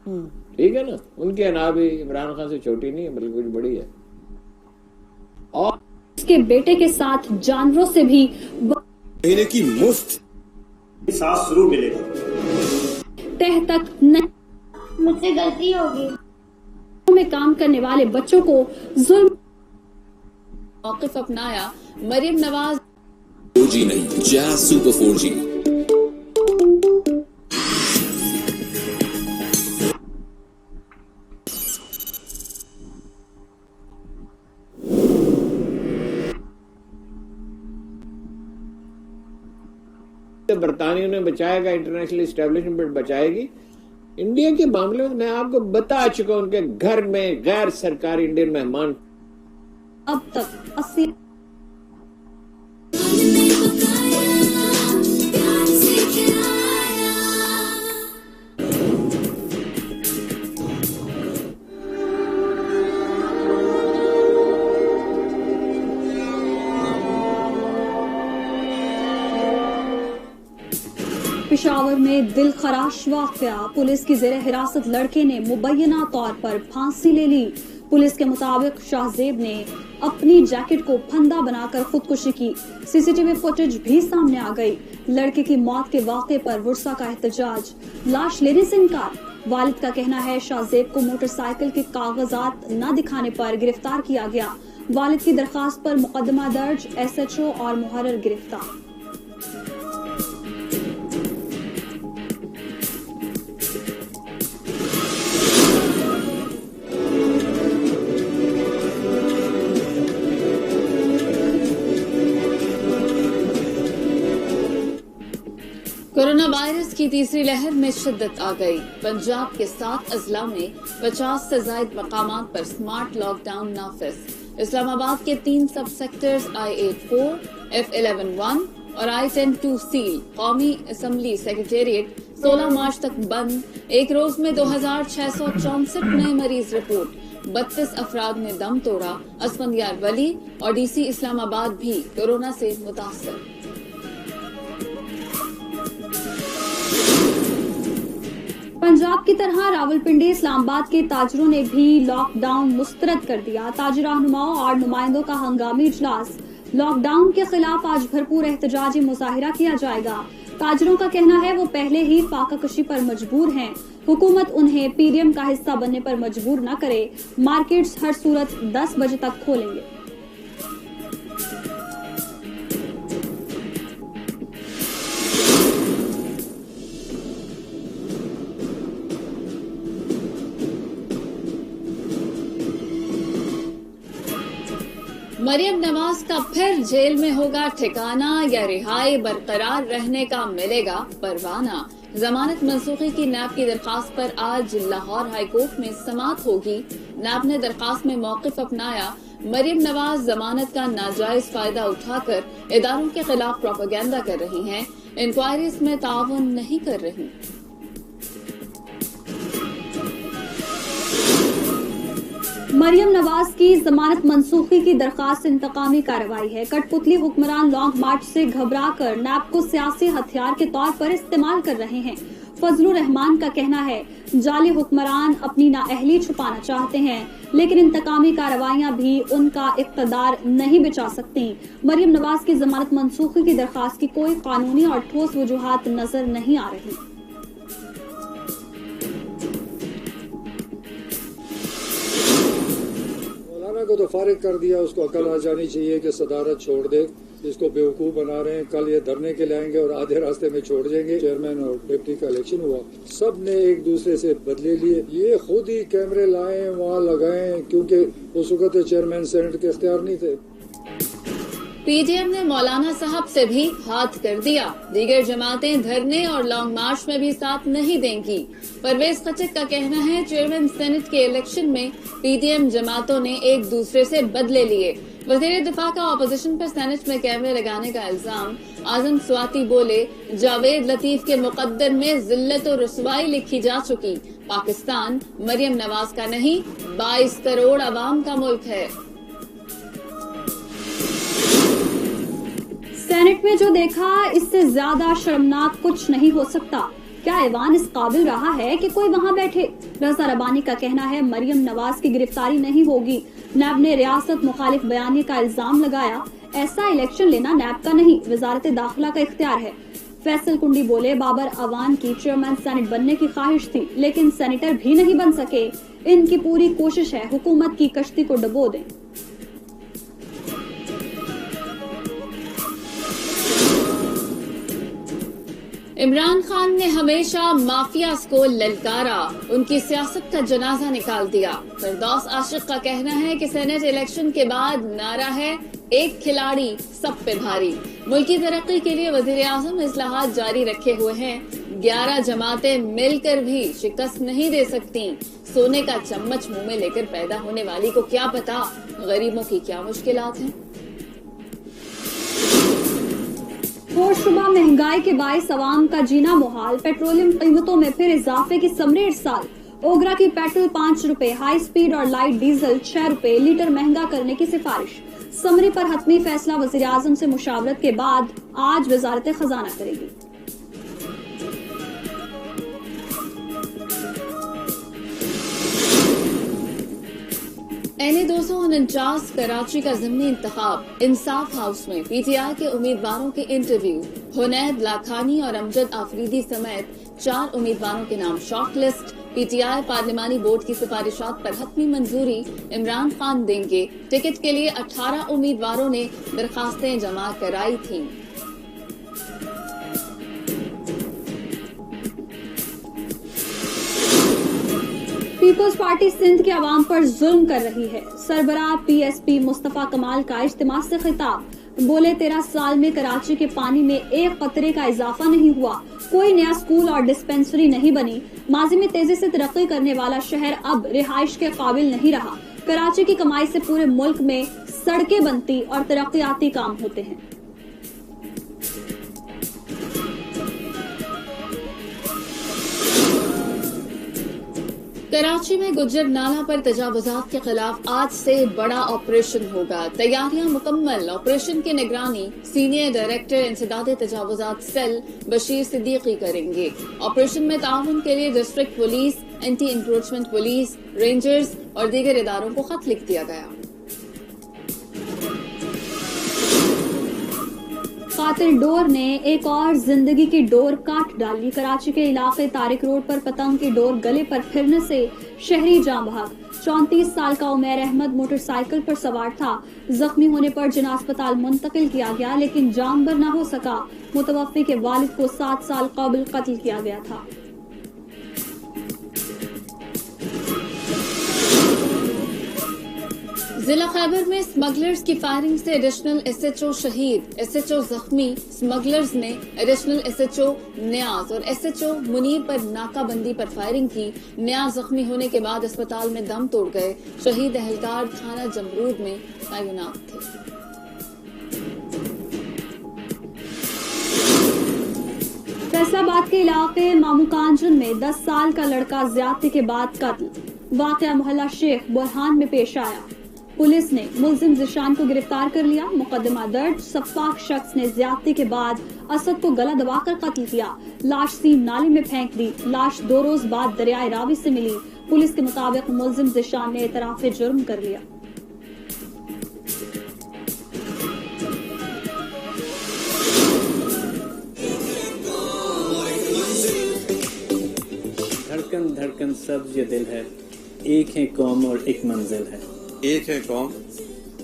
ٹھیک ہے نا, ان کی انا بھی عمران خان سے چھوٹی نہیں ہے بلکہ کچھ بڑی ہے. اور اس کے بیٹے کے ساتھ جانوروں سے بھی مہینے کی مفت 7 روح ملے گا. تہ تک نہیں, مجھ سے غلطی ہوگی. میں کام کرنے والے بچوں کو ظلم موقف اپنایا. مریم نواز 4G نہیں, جاز سپر 4G. برطانیہ نے بچائے گا, انٹرنیشنل اسٹیبلشمنٹ بچائے گی. انڈیا کے معاملے میں آپ کو بتا چکا ہوں کہ گھر میں غیر سرکاری انڈین مہمان اب تک 80 پشاور میں دل خراش واقعہ. پولیس کی زیر حراست لڑکے نے مبینہ طور پر پھانسی لے لی. پولیس کے مطابق شاہزیب نے اپنی جیکٹ کو پھندا بنا کر خودکشی کی. سی سی ٹی وی فوٹیج بھی سامنے آ گئی. لڑکے کی موت کے واقعے پر ورثاء کا احتجاج, لاش لینے سے انکار. والد کا کہنا ہے شاہزیب کو موٹر سائیکل کے کاغذات نہ دکھانے پر گرفتار کیا گیا. والد کی درخواست پر مقدمہ درج, ایس ایچ او اور محرر گرفتار. کورونا وائرس کی تیسری لہر میں شدت آ گئی. پنجاب کے 7 اضلاع میں 50 سے زائد مقامات پر سمارٹ لاک ڈاؤن نافذ. اسلام آباد کے 3 سب سیکٹرز I-8-4, F-11-1 اور I-10-2 سیل. قومی اسمبلی سیکریٹریٹ 16 مارچ تک بند. ایک روز میں 2664 نئے مریض رپورٹ. 32 افراد نے دم توڑا. اسفندیار ولی اور ڈی سی اسلام آباد بھی کورونا سے متاثر. پنجاب کی طرح راولپنڈی اسلام آباد کے تاجروں نے بھی لاک ڈاؤن مسترد کر دیا. تاجر رہنماؤں اور نمائندوں کا ہنگامی اجلاس. لاک ڈاؤن کے خلاف آج بھرپور احتجاجی مظاہرہ کیا جائے گا. تاجروں کا کہنا ہے وہ پہلے ہی فاقہ کشی پر مجبور ہیں. حکومت انہیں پی ڈی ایم کا حصہ بننے پر مجبور نہ کرے. مارکیٹس ہر صورت 10 بجے تک کھولیں گے. مریم نواز کا پھر جیل میں ہوگا ٹھکانہ یا رہائی برقرار رہنے کا ملے گا پروانہ. ضمانت منسوخی کی نیب کی درخواست پر آج لاہور ہائی کورٹ میں سماعت ہوگی. نیب نے درخواست میں موقف اپنایا. مریم نواز ضمانت کا ناجائز فائدہ اٹھا کر اداروں کے خلاف پروپیگنڈا کر رہی ہیں. انکوائریز میں تعاون نہیں کر رہی. مریم نواز کی ضمانت منسوخی کی درخواست انتقامی کارروائی ہے. کٹ پتلی حکمران لانگ مارچ سے گھبرا کر نیب کو سیاسی ہتھیار کے طور پر استعمال کر رہے ہیں. فضل الرحمان کا کہنا ہے جعلی حکمران اپنی نااہلی چھپانا چاہتے ہیں لیکن انتقامی کارروائیاں بھی ان کا اقتدار نہیں بچا سکتی. مریم نواز کی ضمانت منسوخی کی درخواست کی کوئی قانونی اور ٹھوس وجوہات نظر نہیں آ رہی. کو تو فارغ کر دیا, اس کو عقل آ جانی چاہیے کہ صدارت چھوڑ دے. اس کو بیوقوف بنا رہے ہیں. کل یہ دھرنے کے لائیں گے اور آدھے راستے میں چھوڑ دیں گے. چیئرمین اور ڈپٹی کا الیکشن ہوا, سب نے ایک دوسرے سے بدلے لیے. یہ خود ہی کیمرے لائیں وہاں لگائیں کیونکہ اس وقت چیئرمین سینٹ کے اختیار نہیں تھے. پی ڈی ایم نے مولانا صاحب سے بھی ہاتھ کر دیا. دیگر جماعتیں دھرنے اور لانگ مارچ میں بھی ساتھ نہیں دیں گی. پرویز خٹک کا کہنا ہے چیئرمین سینٹ کے الیکشن میں پی ڈی ایم جماعتوں نے ایک دوسرے سے بدلے لیے. وزیر دفاع کا اپوزیشن پر سینٹ میں کیمرے لگانے کا الزام. اعظم سواتی بولے جاوید لطیف کے مقدر میں ذلت و رسوائی لکھی جا چکی. پاکستان مریم نواز کا نہیں 22 کروڑ عوام کا ملک ہے. سینٹ میں جو دیکھا اس سے زیادہ شرمناک کچھ نہیں ہو سکتا. کیا ایوان اس قابل رہا ہے کہ کوئی وہاں بیٹھے؟ رضا ربانی کا کہنا ہے مریم نواز کی گرفتاری نہیں ہوگی۔ نیب نے ریاست مخالف بیانیے کا الزام لگایا، ایسا الیکشن لینا نیب کا نہیں، وزارت داخلہ کا اختیار ہے۔ فیصل کنڈی بولے بابر اعوان کی چیئرمین سینٹ بننے کی خواہش تھی لیکن سینیٹر بھی نہیں بن سکے، ان کی پوری کوشش ہے حکومت کی کشتی کو ڈبو دیں۔ عمران خان نے ہمیشہ مافیاز کو للکارا، ان کی سیاست کا جنازہ نکال دیا۔ فردوس عاشق کا کہنا ہے کہ سینٹ الیکشن کے بعد نعرہ ہے ایک کھلاڑی سب پہ بھاری۔ ملکی ترقی کے لیے وزیر اعظم اصلاحات جاری رکھے ہوئے ہیں، 11 جماعتیں مل کر بھی شکست نہیں دے سکتی۔ سونے کا چمچ منہ میں لے کر پیدا ہونے والی کو کیا پتا غریبوں کی کیا مشکلات ہیں۔ شبہ مہنگائی کے باعث عوام کا جینا محال، پیٹرولیم قیمتوں میں پھر اضافے کی سمری ارسال۔ اوگرا کی پیٹرول 5 روپے، ہائی سپیڈ اور لائٹ ڈیزل 6 روپے لیٹر مہنگا کرنے کی سفارش۔ سمری پر حتمی فیصلہ وزیر اعظم سے مشاورت کے بعد آج وزارت خزانہ کرے گی۔ NA-249 کراچی کا ضمنی انتخاب، انصاف ہاؤس میں پی ٹی آئی کے امیدواروں کے انٹرویو، حنید لاکھانی اور امجد آفریدی سمیت 4 امیدواروں کے نام short list. P T I پارلیمانی بورڈ کی سفارشات پر حتمی منظوری عمران خان دیں گے۔ ٹکٹ کے لیے 18 امیدواروں نے درخواستیں جمع کرائی تھیں۔ پیپلز پارٹی سندھ کے عوام پر ظلم کر رہی ہے، سربراہ پی ایس پی مصطفیٰ کمال کا اجتماع سے خطاب، بولے 13 سال میں کراچی کے پانی میں 1 قطرے کا اضافہ نہیں ہوا، کوئی نیا اسکول اور ڈسپنسری نہیں بنی، ماضی میں تیزی سے ترقی کرنے والا شہر اب رہائش کے قابل نہیں رہا، کراچی کی کمائی سے پورے ملک میں سڑکیں بنتی اور ترقیاتی کام ہوتے ہیں۔ کراچی میں گجر نالہ پر تجاوزات کے خلاف آج سے بڑا آپریشن ہوگا، تیاریاں مکمل۔ آپریشن کی نگرانی سینئر ڈائریکٹر انسداد تجاوزات سیل بشیر صدیقی کریں گے۔ آپریشن میں تعاون کے لیے district police, anti encroachment police, rangers اور دیگر اداروں کو خط لکھ دیا گیا۔ قاتل ڈور نے ایک اور زندگی کی ڈور کاٹ ڈالی، کراچی کے علاقے طارق روڈ پر پتنگ کی ڈور گلے پر پھرنے سے شہری جاں بحق۔ 34 سال کا عمیر احمد موٹر سائیکل پر سوار تھا، زخمی ہونے پر جناح اسپتال منتقل کیا گیا لیکن جان بر نہ ہو سکا۔ متوفی کے والد کو 7 سال قبل قتل کیا گیا تھا۔ ضلع خیبر میں اسمگلرز کی فائرنگ سے ایڈیشنل ایس ایچ او شہید، ایس ایچ او زخمی۔ اسمگلرز نے ایڈیشنل ایس ایچ او نیاز اور ایس ایچ او منیر پر ناکہ بندی پر فائرنگ کی۔ نیاز زخمی ہونے کے بعد اسپتال میں دم توڑ گئے۔ شہید اہلکار تھانہ جمرود میں تعینات تھے۔ فیصل آباد کے علاقے مامو کانجن میں 10 سال کا لڑکا زیادتی کے بعد قتل، واقعہ محلہ شیخ برہان میں پیش آیا۔ پولیس نے ملزم ذیشان کو گرفتار کر لیا، مقدمہ درج۔ سفاک شخص نے زیادتی کے بعد اسد کو گلا دبا کر قتل کیا، لاش سیم نالے میں پھینک دی۔ لاش 2 روز بعد دریائے راوی سے ملی۔ پولیس کے مطابق ملزم ذیشان نے اعتراف جرم کر لیا۔ دھڑکن دھڑکن سبز یہ دل ہے، ایک ہے قوم اور ایک منزل ہے، ایک ہے قوم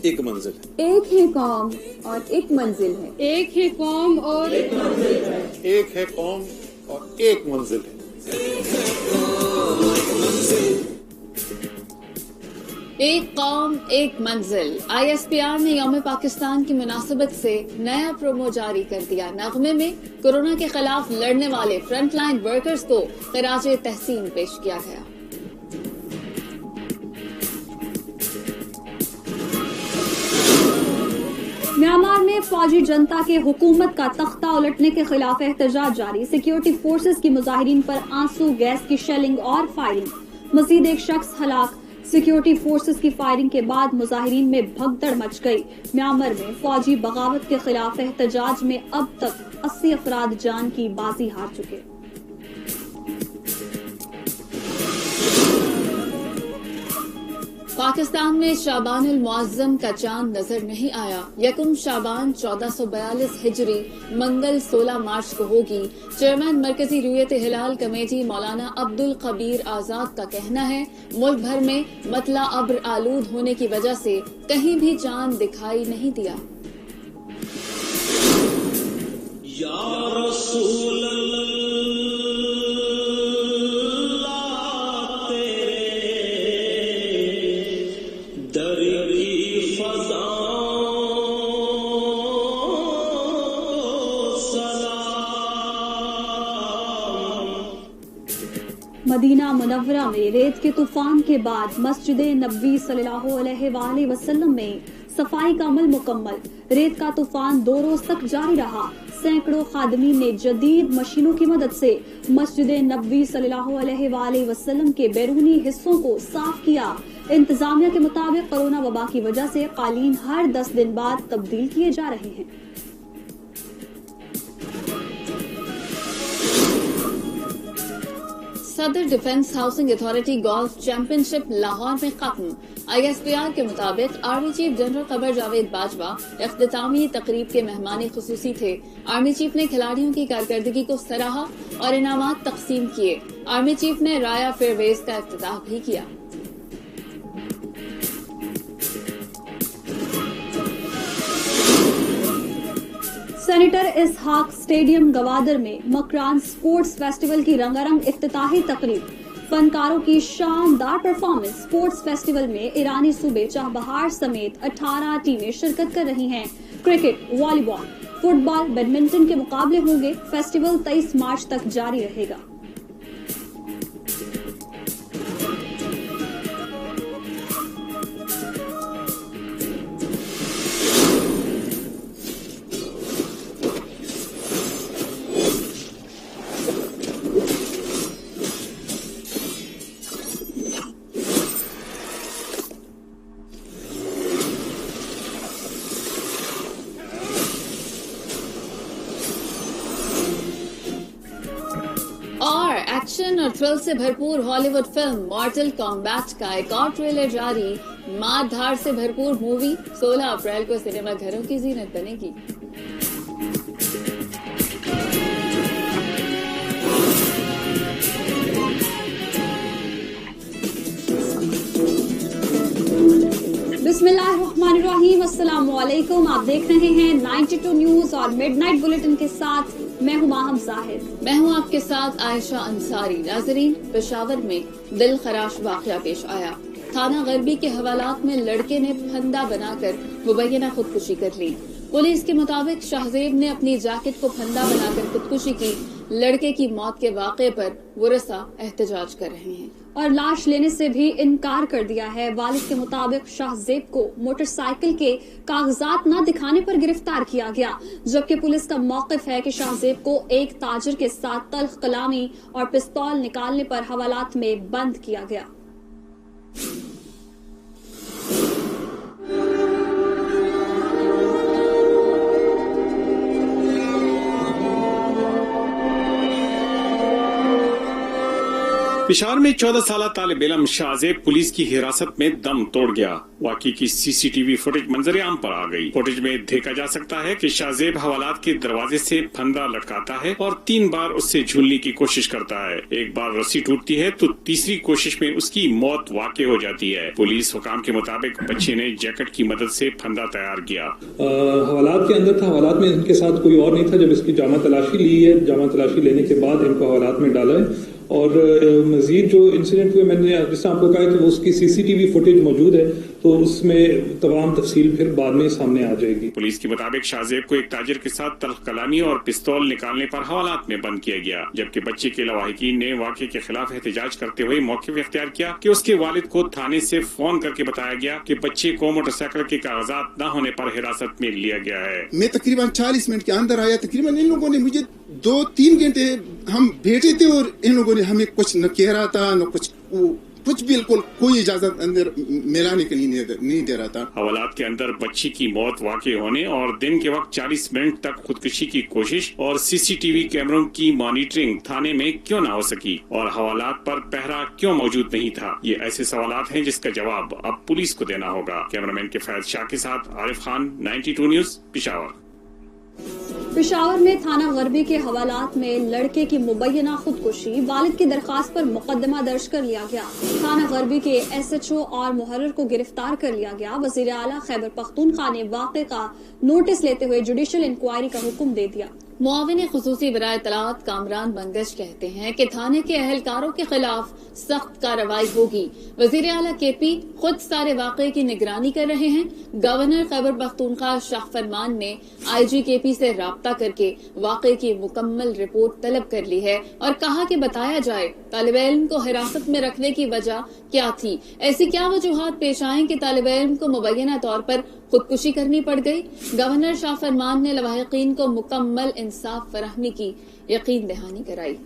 ایک منزل ہے، ایک ہے قوم اور ایک منزل ہے، ایک ہے قوم اور ایک منزل ہے، ایک ہے قوم اور ایک منزل ہے۔ ایک قوم ایک منزل۔ آئی ایس پی آر نے یوم پاکستان کی مناسبت سے نیا پرومو جاری کر دیا۔ نغمے میں کورونا کے خلاف لڑنے والے فرنٹ لائن ورکرز کو خراج تحسین پیش کیا گیا۔ میانمار میں فوجی جنتا کے حکومت کا تختہ الٹنے کے خلاف احتجاج جاری، سیکیورٹی فورسز کی مظاہرین پر آنسو گیس کی شیلنگ اور فائرنگ، مزید ایک شخص ہلاک۔ سیکیورٹی فورسز کی فائرنگ کے بعد مظاہرین میں بھگدڑ مچ گئی۔ میانمار میں فوجی بغاوت کے خلاف احتجاج میں اب تک 80 افراد جان کی بازی ہار چکے۔ پاکستان میں شعبان المعظم کا چاند نظر نہیں آیا. یکم شعبان 1442 ہجری منگل 16 مارچ کو ہوگی. چیئرمین مرکزی رویت ہلال کمیٹی مولانا عبد القبیر آزاد کا کہنا ہے ملک بھر میں مطلع ابر آلود ہونے کی وجہ سے کہیں بھی چاند دکھائی نہیں دیا. یا رسول مدینہ منورہ میں ریت کے طوفان کے بعد مسجد نبوی صلی اللہ علیہ وآلہ وسلم میں صفائی کا عمل مکمل. ریت کا طوفان 2 روز تک جاری رہا. سینکڑوں خادمین نے جدید مشینوں کی مدد سے مسجد نبوی صلی اللہ علیہ وآلہ وسلم کے بیرونی حصوں کو صاف کیا. انتظامیہ کے مطابق کورونا وبا کی وجہ سے قالین ہر 10 دن بعد تبدیل کیے جا رہے ہیں. صدر defence housing authority golf championship Lahore میں ختم. ISPR کے مطابق army chief general Qamar Javed Bajwa اختتامی تقریب کے مہمان خصوصی تھے. آرمی چیف نے کھلاڑیوں کی کارکردگی کو سراہا اور انعامات تقسیم کیے. آرمی چیف نے رایا فیئر ویز کا افتتاح بھی کیا. سینیٹر اسحاق اسٹیڈیم گوادر میں مکران سپورٹس فیسٹیول کی رنگارنگ افتتاحی تقریب. فنکاروں کی شاندار پرفارمنس. سپورٹس فیسٹیول میں ایرانی صوبے چاہبہار سمیت 18 ٹیمیں شرکت کر رہی ہیں. کرکٹ، والی بال، فٹ بال، بیڈمنٹن کے مقابلے ہوں گے. فیسٹیول 23 مارچ تک جاری رہے گا. ایکشن اور تھرل سے بھرپور ہالی ووڈ فلم مارٹل کامبیٹ کا ایک اور ٹریلر جاری. مار دھاڑ سے بھرپور مووی 16 اپریل کو سنیما گھروں کی زینت بنے گی. بسم اللہ الرحمن الرحیم. السلام علیکم. آپ دیکھ رہے ہیں 92 نیوز اور مڈ نائٹ بلیٹن کے ساتھ میں ہوں ماہم زاہد. میں ہوں آپ کے ساتھ عائشہ انصاری. ناظرین، پشاور میں دل خراش واقعہ پیش آیا. تھانہ غربی کے حوالات میں لڑکے نے پھندا بنا کر مبینہ خودکشی کر لی. پولیس کے مطابق شاہزیب نے اپنی جیکٹ کو پھندا بنا کر خودکشی کی. لڑکے کی موت کے واقعے پر ورثاء احتجاج کر رہے ہیں اور لاش لینے سے بھی انکار کر دیا ہے. والد کے مطابق شاہزیب کو موٹر سائیکل کے کاغذات نہ دکھانے پر گرفتار کیا گیا، جبکہ پولیس کا موقف ہے کہ شاہزیب کو ایک تاجر کے ساتھ تلخ کلامی اور پستول نکالنے پر حوالات میں بند کیا گیا. پشاور میں 14 سالہ طالب علم شاہزیب پولیس کی حراست میں دم توڑ گیا. واقعی کی CCTV فوٹیج منظر عام پر آ گئی. فوٹیج میں دیکھا جا سکتا ہے کہ شاہزیب حوالات کے دروازے سے پھندا لٹکاتا ہے اور 3 بار اس سے جھولنے کی کوشش کرتا ہے. ایک بار رسی ٹوٹتی ہے تو تیسری کوشش میں اس کی موت واقع ہو جاتی ہے. پولیس حکام کے مطابق بچے نے جیکٹ کی مدد سے پھندا تیار کیا. حوالات کے اندر تھا. حوالات میں ان کے ساتھ کوئی اور نہیں تھا. جب اس کی جامع تلاشی لی ہے، جامع تلاشی لینے کے بعد ان کو حوالات میں ڈالا ہے. اور مزید جو انسیڈنٹ ہوئے، میں نے جس طرح آپ کو کہا کہ وہ اس کی CCTV فوٹیج موجود ہے، تو اس میں تمام تفصیل پھر بعد میں سامنے آ جائے گی. پولیس کے مطابق شاہزیب کو ایک تاجر کے ساتھ تلخ کلامی اور پستول نکالنے پر حوالات میں بند کیا گیا، جبکہ بچے کے لواحقین نے واقعے کے خلاف احتجاج کرتے ہوئے موقف اختیار کیا کہ اس کے والد کو تھانے سے فون کر کے بتایا گیا کہ بچے کو موٹر سائیکل کے کاغذات نہ ہونے پر حراست میں لیا گیا ہے. میں تقریباً 40 منٹ کے اندر آیا. تقریباً ان لوگوں نے مجھے 2-3 گھنٹے ہم بیٹھے تھے اور ان لوگوں نے ہمیں کچھ نہ کہہ رہا تھا نہ کچھ. कुछ बिल्कुल कोई इजाजत अंदर मिलाने के लिए नहीं दे रहा था। हवालात के अंदर बच्ची की मौत वाक़ई होने और दिन के वक्त 40 मिनट तक खुदकुशी की कोशिश और सीसीटीवी कैमरों की मॉनिटरिंग थाने में क्यों न हो सकी और हवालात पर पहरा क्यों मौजूद नहीं था, ये ऐसे सवालात हैं जिसका जवाब अब पुलिस को देना होगा। कैमरामैन के फैज शाह के साथ आरिफ खान, 92 न्यूज, पेशावर। पेशावर में थाना गरबी के हवालात में लड़के की मुबैना खुदकुशी, वालिद की दरखास्त पर मुकदमा दर्ज कर लिया गया। थाना गरबी के SHO और मुहर्रिर को गिरफ्तार कर लिया गया। वजीर आला खैबर पख्तूनख्वा ने वाक़े का नोटिस लेते हुए जुडिशल इंक्वायरी का हुक्म दे दिया। मुआविन खुसूसी बराए इत्तलात कामरान बंगश कहते हैं कि थाने के अहलकारों के खिलाफ सख्त कार्रवाई होगी। वजीर आला KP खुद सारे वाक़े की निगरानी कर रहे हैं। गवर्नर खैबर पख्तूनख्वा शाह फरमान ने IG KP से राब्ता करके वाक़े की मुकम्मल रिपोर्ट तलब कर ली है और कहा कि बताया जाए तालिबे इल्म को हिरासत में रखने की वजह क्या थी, ऐसी क्या वजूहात पेश आए कि तालिबे इल्म को मुबैना तौर पर खुदकुशी करनी पड़ गई। गवर्नर शाह फरमान ने लवाहिकीन को मुकम्मल इंसाफ फराहमी की यकीन दहानी कराई।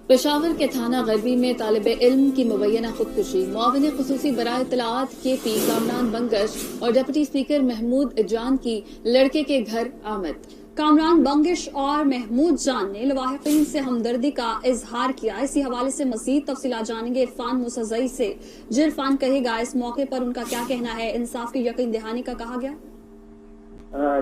पेशावर के थाना गरबी में तालिबे इल्म की मुबैना खुदकुशी, मुआविन खुसूसी बराए इत्तलात KP कामरान बंगश और डिप्टी स्पीकर महमूद जान की लड़के के घर आमद। कामरान बंगश और महमूद जान ने लवाहिकीन से हमदर्दी का इजहार किया। इसी हवाले से मजीद तफसीलात जानेंगे इरफान मुसज़ई से। जी इरफान, कहेगा इस मौके पर उनका क्या कहना है, इंसाफ की यकीन दहानी का कहा गया?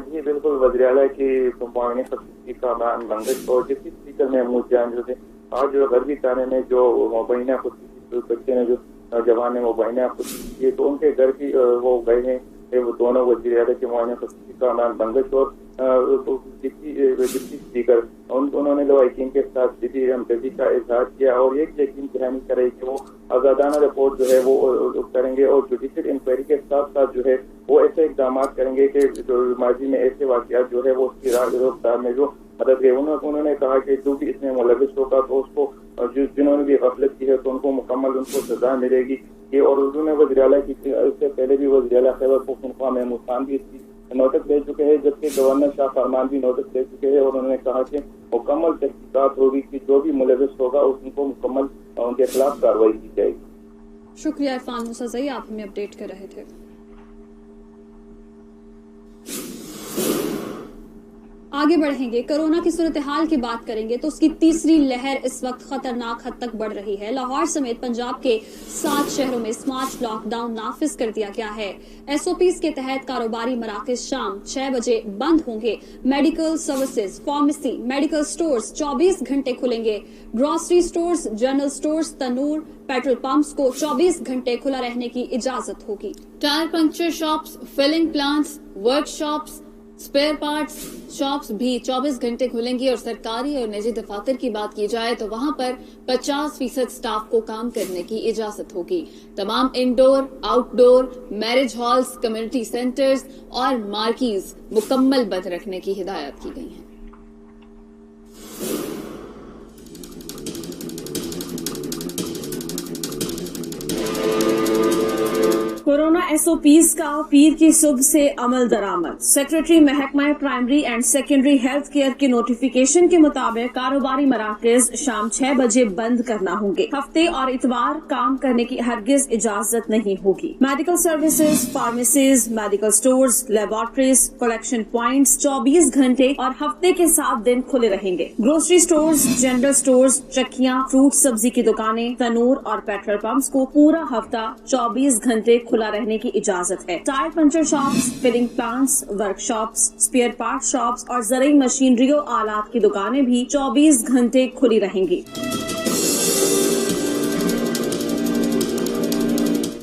जी बिल्कुल, वज़ीर आला की मुआविन खुसूसी कामरान बंगश और डिप्टी स्पीकर महमूद जान जो थे आज गरबी थाने में जो मुबैना खुदकुशी बच्चे ने जो जवान ने मुबैना खुदकुशी की तो उनके घर की वो गए हैं। वो दोनों वज़ीर आला के मुआविन खुसूसी कामरान बंगश और डिप्टी स्पीकर उन्होंने लवाहिकीन के साथ दिली हमदर्दी का इजहार किया और एक यकीन दहानी कराई कि वो आजादाना रिपोर्ट जो है वो करेंगे और जुडिशल इंक्वायरी के साथ साथ जो है वो ऐसे इकदाम करेंगे कि जो माजी में ऐसे वाक़यात जो है वो उसकी रफ्तार में जो मदद है। उन्होंने कहा कि जो भी इसमें मुलविस होगा तो उसको जिन्होंने भी गफलत की है तो उनको मुकम्मल उनको सजा मिलेगी। ये और उन्होंने वज़ीर आला की इससे पहले भी वज़ीर आला खैबर पख्तूनख्वा महमूद खान भी इसकी नोटिस दे चुके हैं, जबकि गवर्नर शाह फरमान भी नोटिस दे चुके हैं और उन्होंने कहा कि मुकम्मल तहकीकात होगी कि जो भी मुलविस होगा उनको मुकम्मल उनके खिलाफ कार्रवाई की जाएगी। शुक्रिया इरफान मुसज़ई, आप हमें अपडेट कर रहे थे। आगे बढ़ेंगे, कोरोना की सूरत हाल की बात करेंगे तो उसकी तीसरी लहर इस वक्त खतरनाक हद तक बढ़ रही है। लाहौर समेत पंजाब के 7 शहरों में स्मार्ट लॉकडाउन नाफिज कर दिया गया है। SOPs के तहत कारोबारी मराकज शाम 6 बजे बंद होंगे। Medical services, pharmacy, medical stores 24 घंटे खुलेंगे। ग्रोसरी स्टोर्स, जनरल स्टोर्स, तनूर, पेट्रोल पंप्स को 24 घंटे खुला रहने की इजाजत होगी। Tyre puncture shops, filling plants, workshops, spare parts shops भी 24 घंटे खुलेंगी और सरकारी और निजी दफातर की बात की जाए तो वहां पर 50% स्टाफ को काम करने की इजाजत होगी। तमाम indoor, outdoor, marriage halls, community centres और मार्कीज मुकम्मल बंद रखने की हिदायत की गई है। कोरोना SOPs का पीर की सुबह से अमल दरामद। सेक्रेटरी महकमा primary and secondary health care के नोटिफिकेशन के मुताबिक कारोबारी मराकज शाम 6 बजे बंद करना होंगे। हफ्ते और इतवार काम करने की हरगिज इजाजत नहीं होगी। Medical services, pharmacies, medical stores, laboratories, collection points 24 घंटे और हफ्ते के 7 दिन खुले रहेंगे। ग्रोसरी स्टोर्स, जनरल स्टोर्स, चक्कियां, फ्रूट सब्जी की दुकानें, तनूर और पेट्रोल पंप्स को पूरा हफ्ता 24 घंटे खुला रहने की इजाजत है। Tyre puncture shops, filling plants, workshops, spare part shops और ज़रूरी मशीनरी और आलात की दुकानें भी 24 घंटे खुली रहेंगी।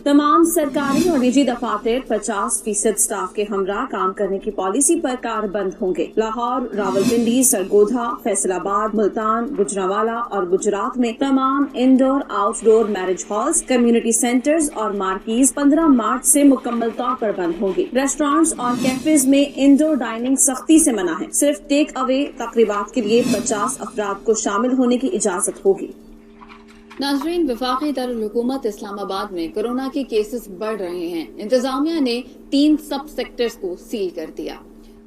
तमाम सरकारी और निजी दफातर 50% स्टाफ के हमरा काम करने की पॉलिसी पर कारबंद होंगे। लाहौर, रावलपिंडी, सरगोधा, फैसलाबाद, मुल्तान, गुजरांवाला और गुजरात में तमाम indoor, outdoor marriage halls, community centres और मार्कीज 15 मार्च से मुकम्मल तौर पर बंद होंगे। रेस्टोरेंट्स और कैफेज में इंडोर डाइनिंग सख्ती से मना है। सिर्फ टेक अवे तकरीबात के लिए 50 अफराद को शामिल होने की इजाजत होगी। नाज़रीन, वफाकी दारुल हुकूमत इस्लामाबाद में कोरोना के केसेस बढ़ रहे हैं। इंतजामिया ने 3 सब सेक्टर्स को सील कर दिया।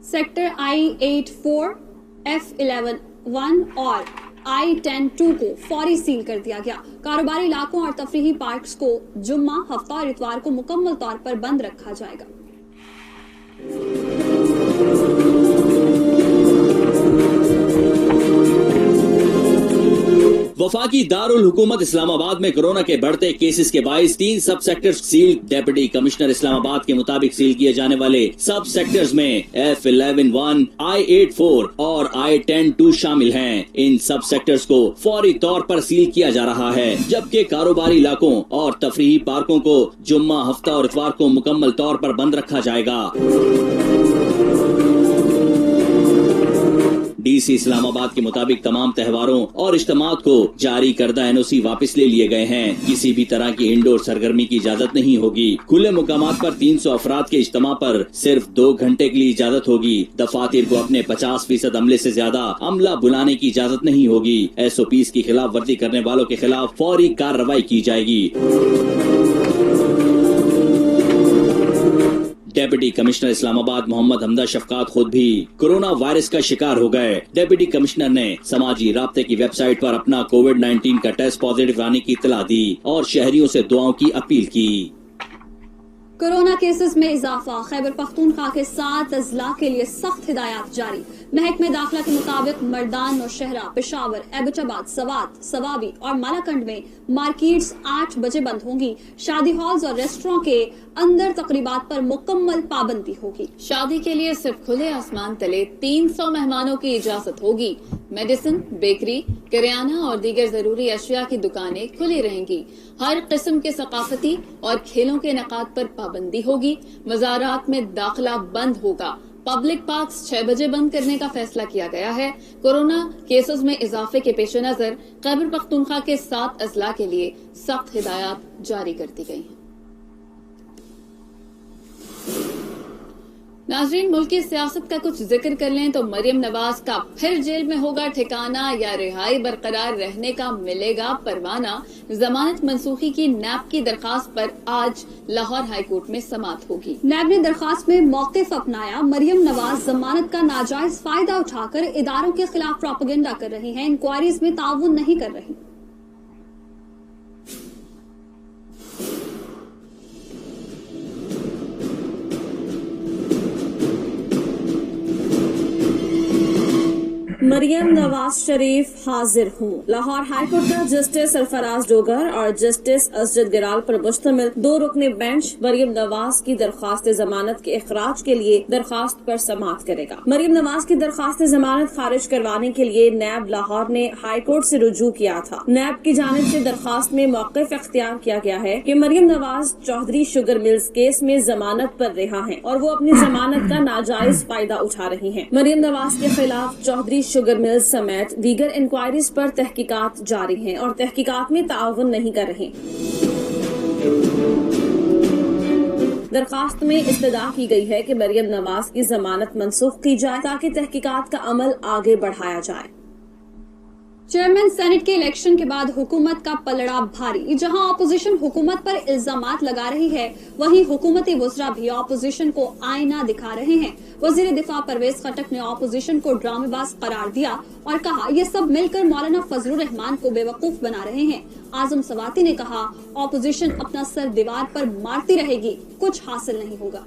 सेक्टर I-84, F-11-1 और I-10-2 को फौरी सील कर दिया गया। कारोबारी इलाकों और तफरीही पार्क्स को जुम्मा, हफ्ता और इतवार को मुकम्मल तौर पर बंद रखा जाएगा। वफाकी दारुल हुकूमत इस्लामाबाद में कोरोना के बढ़ते केसेस के बाइस 3 सब sectors seal. Deputy commissioner Islamabad के मुताबिक सील किए जाने वाले सब सेक्टर्स में F11-1, I-8-4 और I-10-2 शामिल हैं। इन सब सेक्टर्स को फौरी तौर पर सील किया जा रहा है, जबकि कारोबारी इलाकों और तफरीही पार्कों को जुम्मा, हफ्ता और इतवार को मुकम्मल तौर पर बंद रखा जाएगा। डीसी इस्लामाबाद के मुताबिक तमाम त्योहारों और इज्तिमात को जारी करदा NOC वापस ले लिए गए हैं। किसी भी तरह की इंडोर सरगर्मी की इजाजत नहीं होगी। खुले मुकामात पर 300 अफराद के इज्तिमा पर सिर्फ 2 घंटे के लिए इजाजत होगी। दफातर को अपने 50% अमले से ज्यादा अमला बुलाने की इजाजत नहीं होगी। SOPs की खिलाफ वर्जी करने वालों के खिलाफ फौरी कार्रवाई की जाएगी। डेप्यूटी कमिश्नर इस्लामाबाद मोहम्मद हमदा शफकात खुद भी कोरोना वायरस का शिकार हो गए। डेप्यूटी कमिश्नर ने समाजी राब्ते की वेबसाइट पर अपना कोविड-19 का टेस्ट पॉजिटिव आने की इत्तला दी और शहरियों से दुआओं की अपील की। कोरोना केसेस में इजाफा, खैबर पख्तूनख्वा के 7 अजला के लिए सख्त हिदायत जारी। महकमे दाखिला के मुताबिक मर्दान, नौशहरा, पेशावर, एबटाबाद, सवात, सवाबी और मालाकंड में मार्केट्स 8 बजे बंद होंगी। शादी हॉल्स और रेस्टोरेंट के अंदर तकरीबात पर मुकम्मल पाबंदी होगी। शादी के लिए सिर्फ खुले आसमान तले 300 मेहमानों की इजाजत होगी। मेडिसिन, बेकरी, किराना और दीगर जरूरी अशिया की दुकानें खुली रहेंगी। हर किस्म के सकाफती और खेलों के इनेकाद पर पाबंदी होगी। मज़ारात में दाखिला बंद होगा। पब्लिक पार्क्स 6 बजे बंद करने का फैसला किया गया है। कोरोना केसेस में इजाफे के पेश नजर खैबर पख्तूनख्वा के 7 अजला के लिए सख्त हिदायत जारी कर दी गई हैं। नाजरीन, मुल्क की सियासत का कुछ जिक्र कर लें तो मरियम नवाज का फिर जेल में होगा ठिकाना या रिहाई बरकरार रहने का मिलेगा परवाना। जमानत मनसूखी की नैब की दरखास्त पर आज लाहौर हाई कोर्ट में समाअत होगी। नैब ने दरखास्त में मौक़िफ़ अपनाया। मरियम नवाज जमानत का नाजायज फायदा उठाकर इदारों के खिलाफ प्रोपेगेंडा कर रही हैं, इंक्वायरीज में ताउन नहीं कर रही। मरियम नवाज शरीफ हाजिर हूँ। लाहौर हाईकोर्ट का जस्टिस सरफराज डोगर और जस्टिस असजद गिराल पर मुश्तमिल 2 रुकनी बेंच मरियम नवाज की दरख्वास्त जमानत के इखराज के लिए दरखास्त पर समाअत करेगा। मरियम नवाज की दरखास्त जमानत खारिज करवाने के लिए नैब लाहौर ने हाईकोर्ट से रुजू किया था। नैब की जानिब से दरखास्त में मौक़िफ़ इख्तियार किया गया है कि Maryam Nawaz Chaudhry sugar mills case में जमानत पर रिहा हैं और वो अपनी जमानत का नाजायज फायदा उठा रही हैं। मरियम नवाज के खिलाफ चौधरी शुगर मिल्स समेत दीगर इंक्वायरीज पर तहकीकात जारी हैं और तहकीकात में ताउन नहीं कर रहे। दरखास्त में इस्तदा की गई है कि मरियम नवाज की जमानत मनसूख की जाए ताकि तहकीकात का अमल आगे बढ़ाया जाए। चेयरमैन सेनेट के इलेक्शन के बाद हुकूमत का पलड़ा भारी। जहां अपोजिशन हुकूमत पर इल्जामात लगा रही है, वहीं हुकूमती वज़रा भी अपोजिशन को आईना दिखा रहे हैं। वज़ीर दिफा परवेज खटक ने अपोजिशन को ड्रामेबाज करार दिया और कहा ये सब मिलकर मौलाना फजलुर रहमान को बेवकूफ बना रहे हैं। आजम सवाती ने कहा अपोजिशन अपना सर दीवार पर मारती रहेगी, कुछ हासिल नहीं होगा।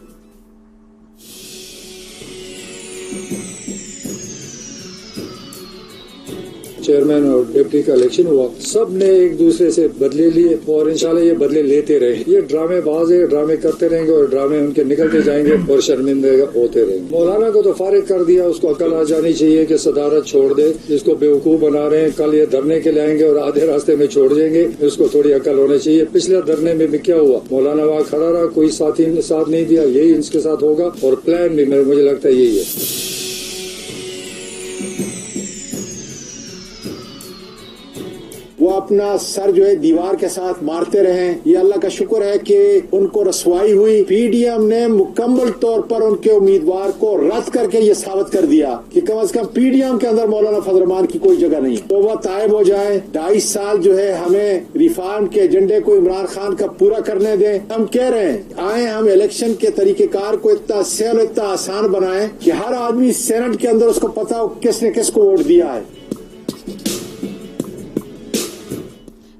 चेयरमैन और डिप्टी का इलेक्शन हुआ, सब ने एक दूसरे से बदले लिए और इंशाल्लाह ये बदले लेते रहे। ये ड्रामेबाज है, ड्रामे करते रहेंगे और ड्रामे उनके निकलते जाएंगे और शर्मिंदे होते रहेंगे। मौलाना को तो फारिग कर दिया, उसको अकल आ जानी चाहिए कि सदारत छोड़ दे। इसको बेवकूफ बना रहे हैं, कल ये धरने के लाएंगे और आधे रास्ते में छोड़ देंगे। इसको थोड़ी अकल होनी चाहिए। पिछले धरने में भी क्या हुआ, मौलाना वहाँ खड़ा रहा, कोई साथी ने साथ नहीं दिया। यही इसके साथ होगा और प्लान भी मुझे लगता है यही है। वो अपना सर जो है दीवार के साथ मारते रहे। ये अल्लाह का शुक्र है कि उनको रसवाई हुई। पीडीएम ने मुकम्मल तौर पर उनके उम्मीदवार को रद्द करके ये साबित कर दिया कि कम से कम पीडीएम के अंदर मौलाना फजल रहमान की कोई जगह नहीं। तो वह तायब हो जाए। 2.5 साल जो है हमें रिफॉर्म के एजेंडे को इमरान खान का पूरा करने दें। हम कह रहे हैं आए हम इलेक्शन के तरीकेकार को इतना सहल, इतना आसान बनाएं कि हर आदमी सेनेट के अंदर उसको पता हो किसने किसको वोट दिया है।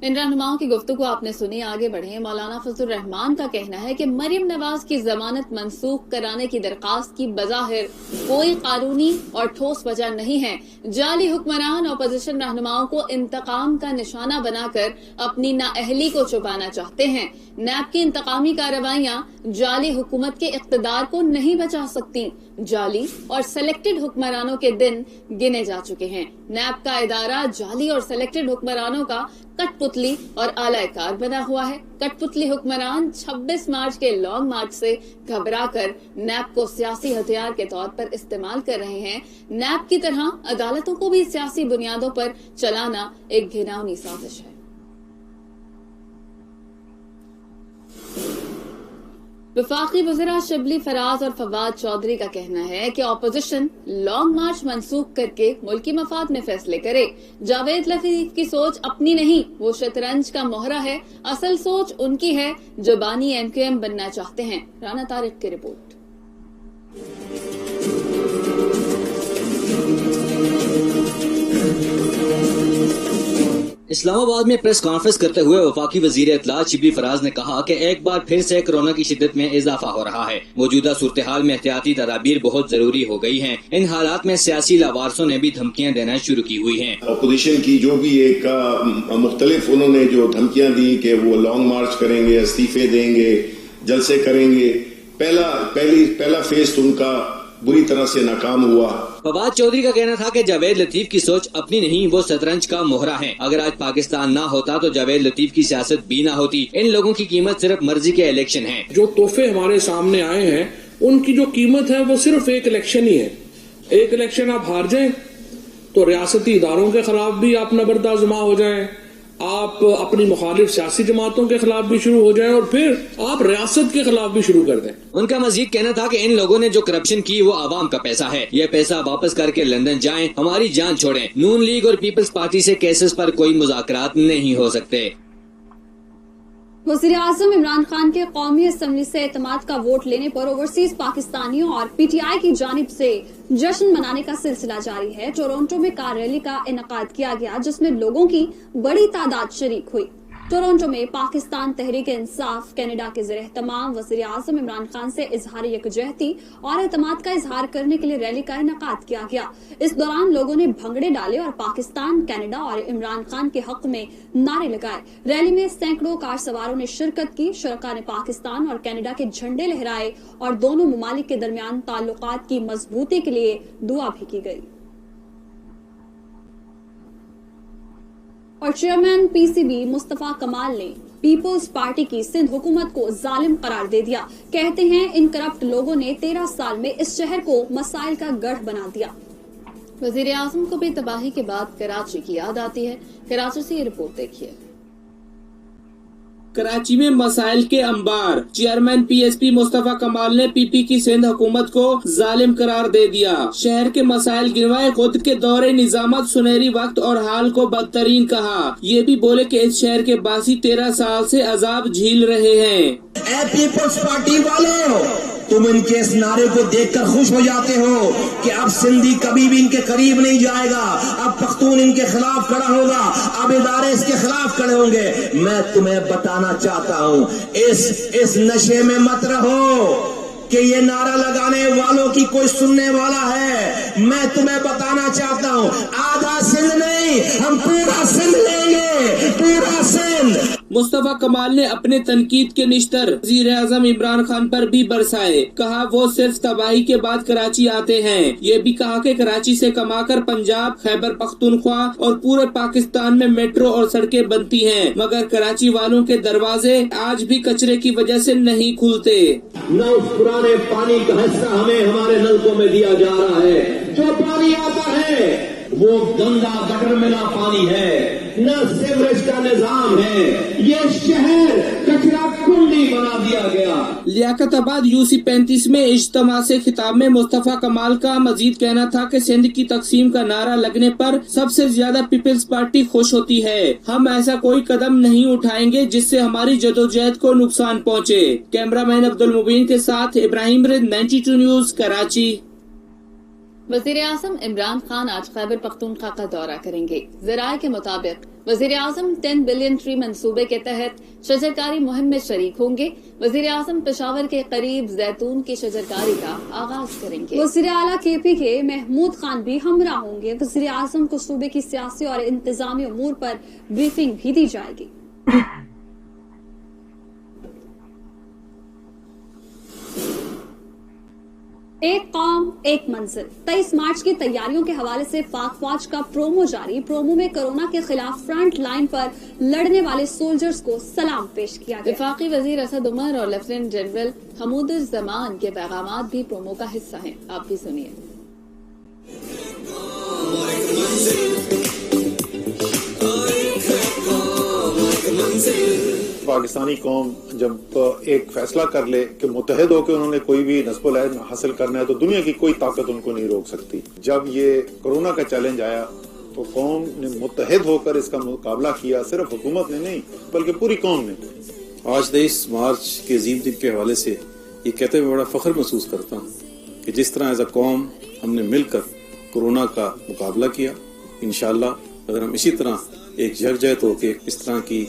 इन रहनुमाओं की गुफ्तगू आपने सुनी, आगे बढ़े। मौलाना फजलुर रहमान का कहना है कि मरियम नवाज की जमानत मंसूख कराने की दरखास्त की बज़ाहिर कोई कानूनी और ठोस वजह नहीं है। जाली हुक्मरान अपोजिशन रहनुमाओं को इंतकाम का निशाना बनाकर अपनी नाअहली को छुपाना चाहते हैं। नैब की इंतकामी कार्रवाइयां जाली हुकूमत के इक़्तिदार को नहीं बचा सकती। जाली और सेलेक्टेड हुक्मरानों के दिन गिने जा चुके हैं। नैब का इदारा जाली और सेलेक्टेड हुक्मरानों का कठपुतली और आलाकार बना हुआ है। कठपुतली हुक्मरान 26 मार्च के लॉन्ग मार्च से घबराकर नैब को सियासी हथियार के तौर पर इस्तेमाल कर रहे हैं। नैब की तरह अदालतों को भी सियासी बुनियादों पर चलाना एक घिनौनी साजिश है। वफाकी वज़ीरा शिबली फराज और फवाद चौधरी का कहना है कि अपोजिशन लॉन्ग मार्च मंसूख करके मुल्की मफाद में फैसले करे। जावेद लतीफ की सोच अपनी नहीं, वो शतरंज का मोहरा है। असल सोच उनकी है जो बानी MQM बनना चाहते हैं। राना तारिक की रिपोर्ट। इस्लामाबाद में प्रेस कॉन्फ्रेंस करते हुए वफाकी वजीर इत्तलात शिबली फराज ने कहा कि एक बार फिर से कोरोना की शिद्दत में इजाफा हो रहा है। मौजूदा सूरत हाल में एहतियाती तदाबीर बहुत जरूरी हो गई हैं। इन हालात में सियासी लावारसों ने भी धमकियां देना शुरू की हुई हैं। अपोजिशन की जो भी एक मुख्तलिफ उन्होंने जो धमकियां दी कि वो लॉन्ग मार्च करेंगे, इस्तीफे देंगे, जलसे करेंगे, पहला फेज उनका बुरी तरह से नाकाम हुआ। फवाद चौधरी का कहना था कि जावेद लतीफ की सोच अपनी नहीं, वो शतरंज का मोहरा है। अगर आज पाकिस्तान ना होता तो जावेद लतीफ की सियासत भी ना होती। इन लोगों की कीमत सिर्फ मर्जी के इलेक्शन है। जो तोहफे हमारे सामने आए हैं उनकी जो कीमत है वो सिर्फ एक इलेक्शन ही है। एक इलेक्शन आप हार जाएं तो रियासती इदारों के खिलाफ भी आप नबरद आज़मा हो जाएं, आप अपनी मुखालिफ सियासी जमातों के खिलाफ भी शुरू हो जाए और फिर आप रियासत के खिलाफ भी शुरू कर दें। उनका मजीद कहना था कि इन लोगों ने जो करप्शन की वो आवाम का पैसा है। ये पैसा वापस करके लंदन जाएं, हमारी जान छोड़ें। नून लीग और पीपल्स पार्टी से केसेस पर कोई मुज़ाकरात नहीं हो सकते। वज़ीर आज़म इमरान खान के कौमी असम्बली से एतमाद का वोट लेने पर ओवरसीज पाकिस्तानियों और PTI की जानिब से जश्न मनाने का सिलसिला जारी है। टोरंटो में कार रैली का इनेकाद किया गया जिसमें लोगों की बड़ी तादाद शरीक हुई। टोरंटो में पाकिस्तान तहरीक इंसाफ कनाडा के ज़ेर-ए-तमाम वज़ीर आज़म इमरान खान से इजहार यकजहती और एतमाद का इजहार करने के लिए रैली का इनेकाद किया गया। इस दौरान लोगों ने भंगड़े डाले और पाकिस्तान, कनाडा और इमरान खान के हक में नारे लगाए। रैली में सैकड़ों कार सवारों ने शिरकत की। शुरका ने पाकिस्तान और कनाडा के झंडे लहराए और दोनों ममालिक के दरमियान ताल्लुकात की मजबूती के लिए दुआ भी की गई। और चेयरमैन PCB मुस्तफा कमाल ने पीपल्स पार्टी की सिंध हुकूमत को जालिम करार दे दिया। कहते हैं इन करप्ट लोगों ने 13 साल में इस शहर को मसाइल का गढ़ बना दिया। वजीर आजम को भी तबाही के बाद कराची की याद आती है। कराची से ये रिपोर्ट देखिए। कराची में मसाइल के अंबार। चेयरमैन PSP मुस्तफा कमाल ने PP की सिंध हुकूमत को जालिम करार दे दिया। शहर के मसाइल गिनवाए, खुद के दौरे निजामत, सुनहरी वक्त और हाल को बदतरीन कहा। ये भी बोले कि इस शहर के बासी 13 साल से अजाब झील रहे हैं। पीपल्स पार्टी वालों, तुम इनके इस नारे को देखकर खुश हो जाते हो कि अब सिंधी कभी भी इनके करीब नहीं जाएगा, अब पख्तून इनके खिलाफ खड़ा होगा, अब इदारे इसके खिलाफ खड़े होंगे। मैं तुम्हें बताना चाहता हूँ, इस नशे में मत रहो कि ये नारा लगाने वालों की कोई सुनने वाला है। मैं तुम्हें बताना चाहता हूँ, आधा सिंध नहीं, हम पूरा सिंध लेंगे, पूरा सिंध। मुस्तफा कमाल ने अपने तनकीद के निश्तर वज़ीर आज़म इमरान खान पर भी बरसाए। कहा वो सिर्फ तबाही के बाद कराची आते हैं। ये भी कहा कि कराची से कमाकर पंजाब, खैबर पख्तूनख्वा और पूरे पाकिस्तान में मेट्रो और सड़कें बनती हैं, मगर कराची वालों के दरवाजे आज भी कचरे की वजह से नहीं खुलते। न उस पुराने पानी का हिस्सा हमें हमारे नलकों में दिया जा रहा है। जो पानी आता है वो गंदा गटर मिला पानी है, न सीवरेज का निजाम है। ये शहर कचरा कुंडी बना दिया गया। लियाकताबाद UC 35 में इज्तिमा से खिताब में मुस्तफा कमाल का मजीद कहना था कि सिंध की तकसीम का नारा लगने पर सबसे ज्यादा पीपल्स पार्टी खुश होती है। हम ऐसा कोई कदम नहीं उठाएंगे जिससे हमारी जदोजहद को नुकसान पहुँचे। कैमरामैन अब्दुल मुबीन के साथ इब्राहिम रिद, 92 न्यूज, कराची। वज़ीर आज़म इमरान खान आज खैबर पख्तूनख्वा का दौरा करेंगे। ज़राए के मुताबिक वजीर आजम 10 बिलियन ट्री मंसूबे के तहत शजरकारी मुहिम में शरीक होंगे। वजीर आजम पेशावर के करीब जैतून की शजरकारी का आगाज करेंगे। वजीर आला KP के महमूद खान भी हमरा होंगे। वजीर आजम को सूबे की सियासी और इंतजामी उमूर पर ब्रीफिंग भी दी जाएगी। एक कौम एक मंजिल 23 मार्च की तैयारियों के हवाले से पाक फौज का प्रोमो जारी। प्रोमो में कोरोना के खिलाफ फ्रंट लाइन पर लड़ने वाले सोल्जर्स को सलाम पेश किया गया। वफाकी वजीर असद उमर और लेफ्टिनेंट जनरल हमूदुज़्ज़मान के पैगामात भी प्रोमो का हिस्सा हैं। आप भी सुनिए। पाकिस्तानी कौम जब एक फैसला कर ले कि मुत्तहिद होकर उन्होंने कोई भी नस्बुल इल्म हासिल करना है तो दुनिया की कोई ताकत उनको नहीं रोक सकती। जब ये कोरोना का चैलेंज आया तो कौम ने मुत्तहिद होकर इसका मुकाबला किया, सिर्फ हुकूमत ने नहीं बल्कि पूरी कौम ने। आज 23 मार्च के अजीम दिन के हवाले से ये कहते हुए बड़ा फख्र महसूस करता हूँ कि जिस तरह एज अ कौम हमने मिलकर कोरोना का मुकाबला किया, इंशाअल्लाह अगर हम इसी तरह एक यकजहत होकर इस तरह की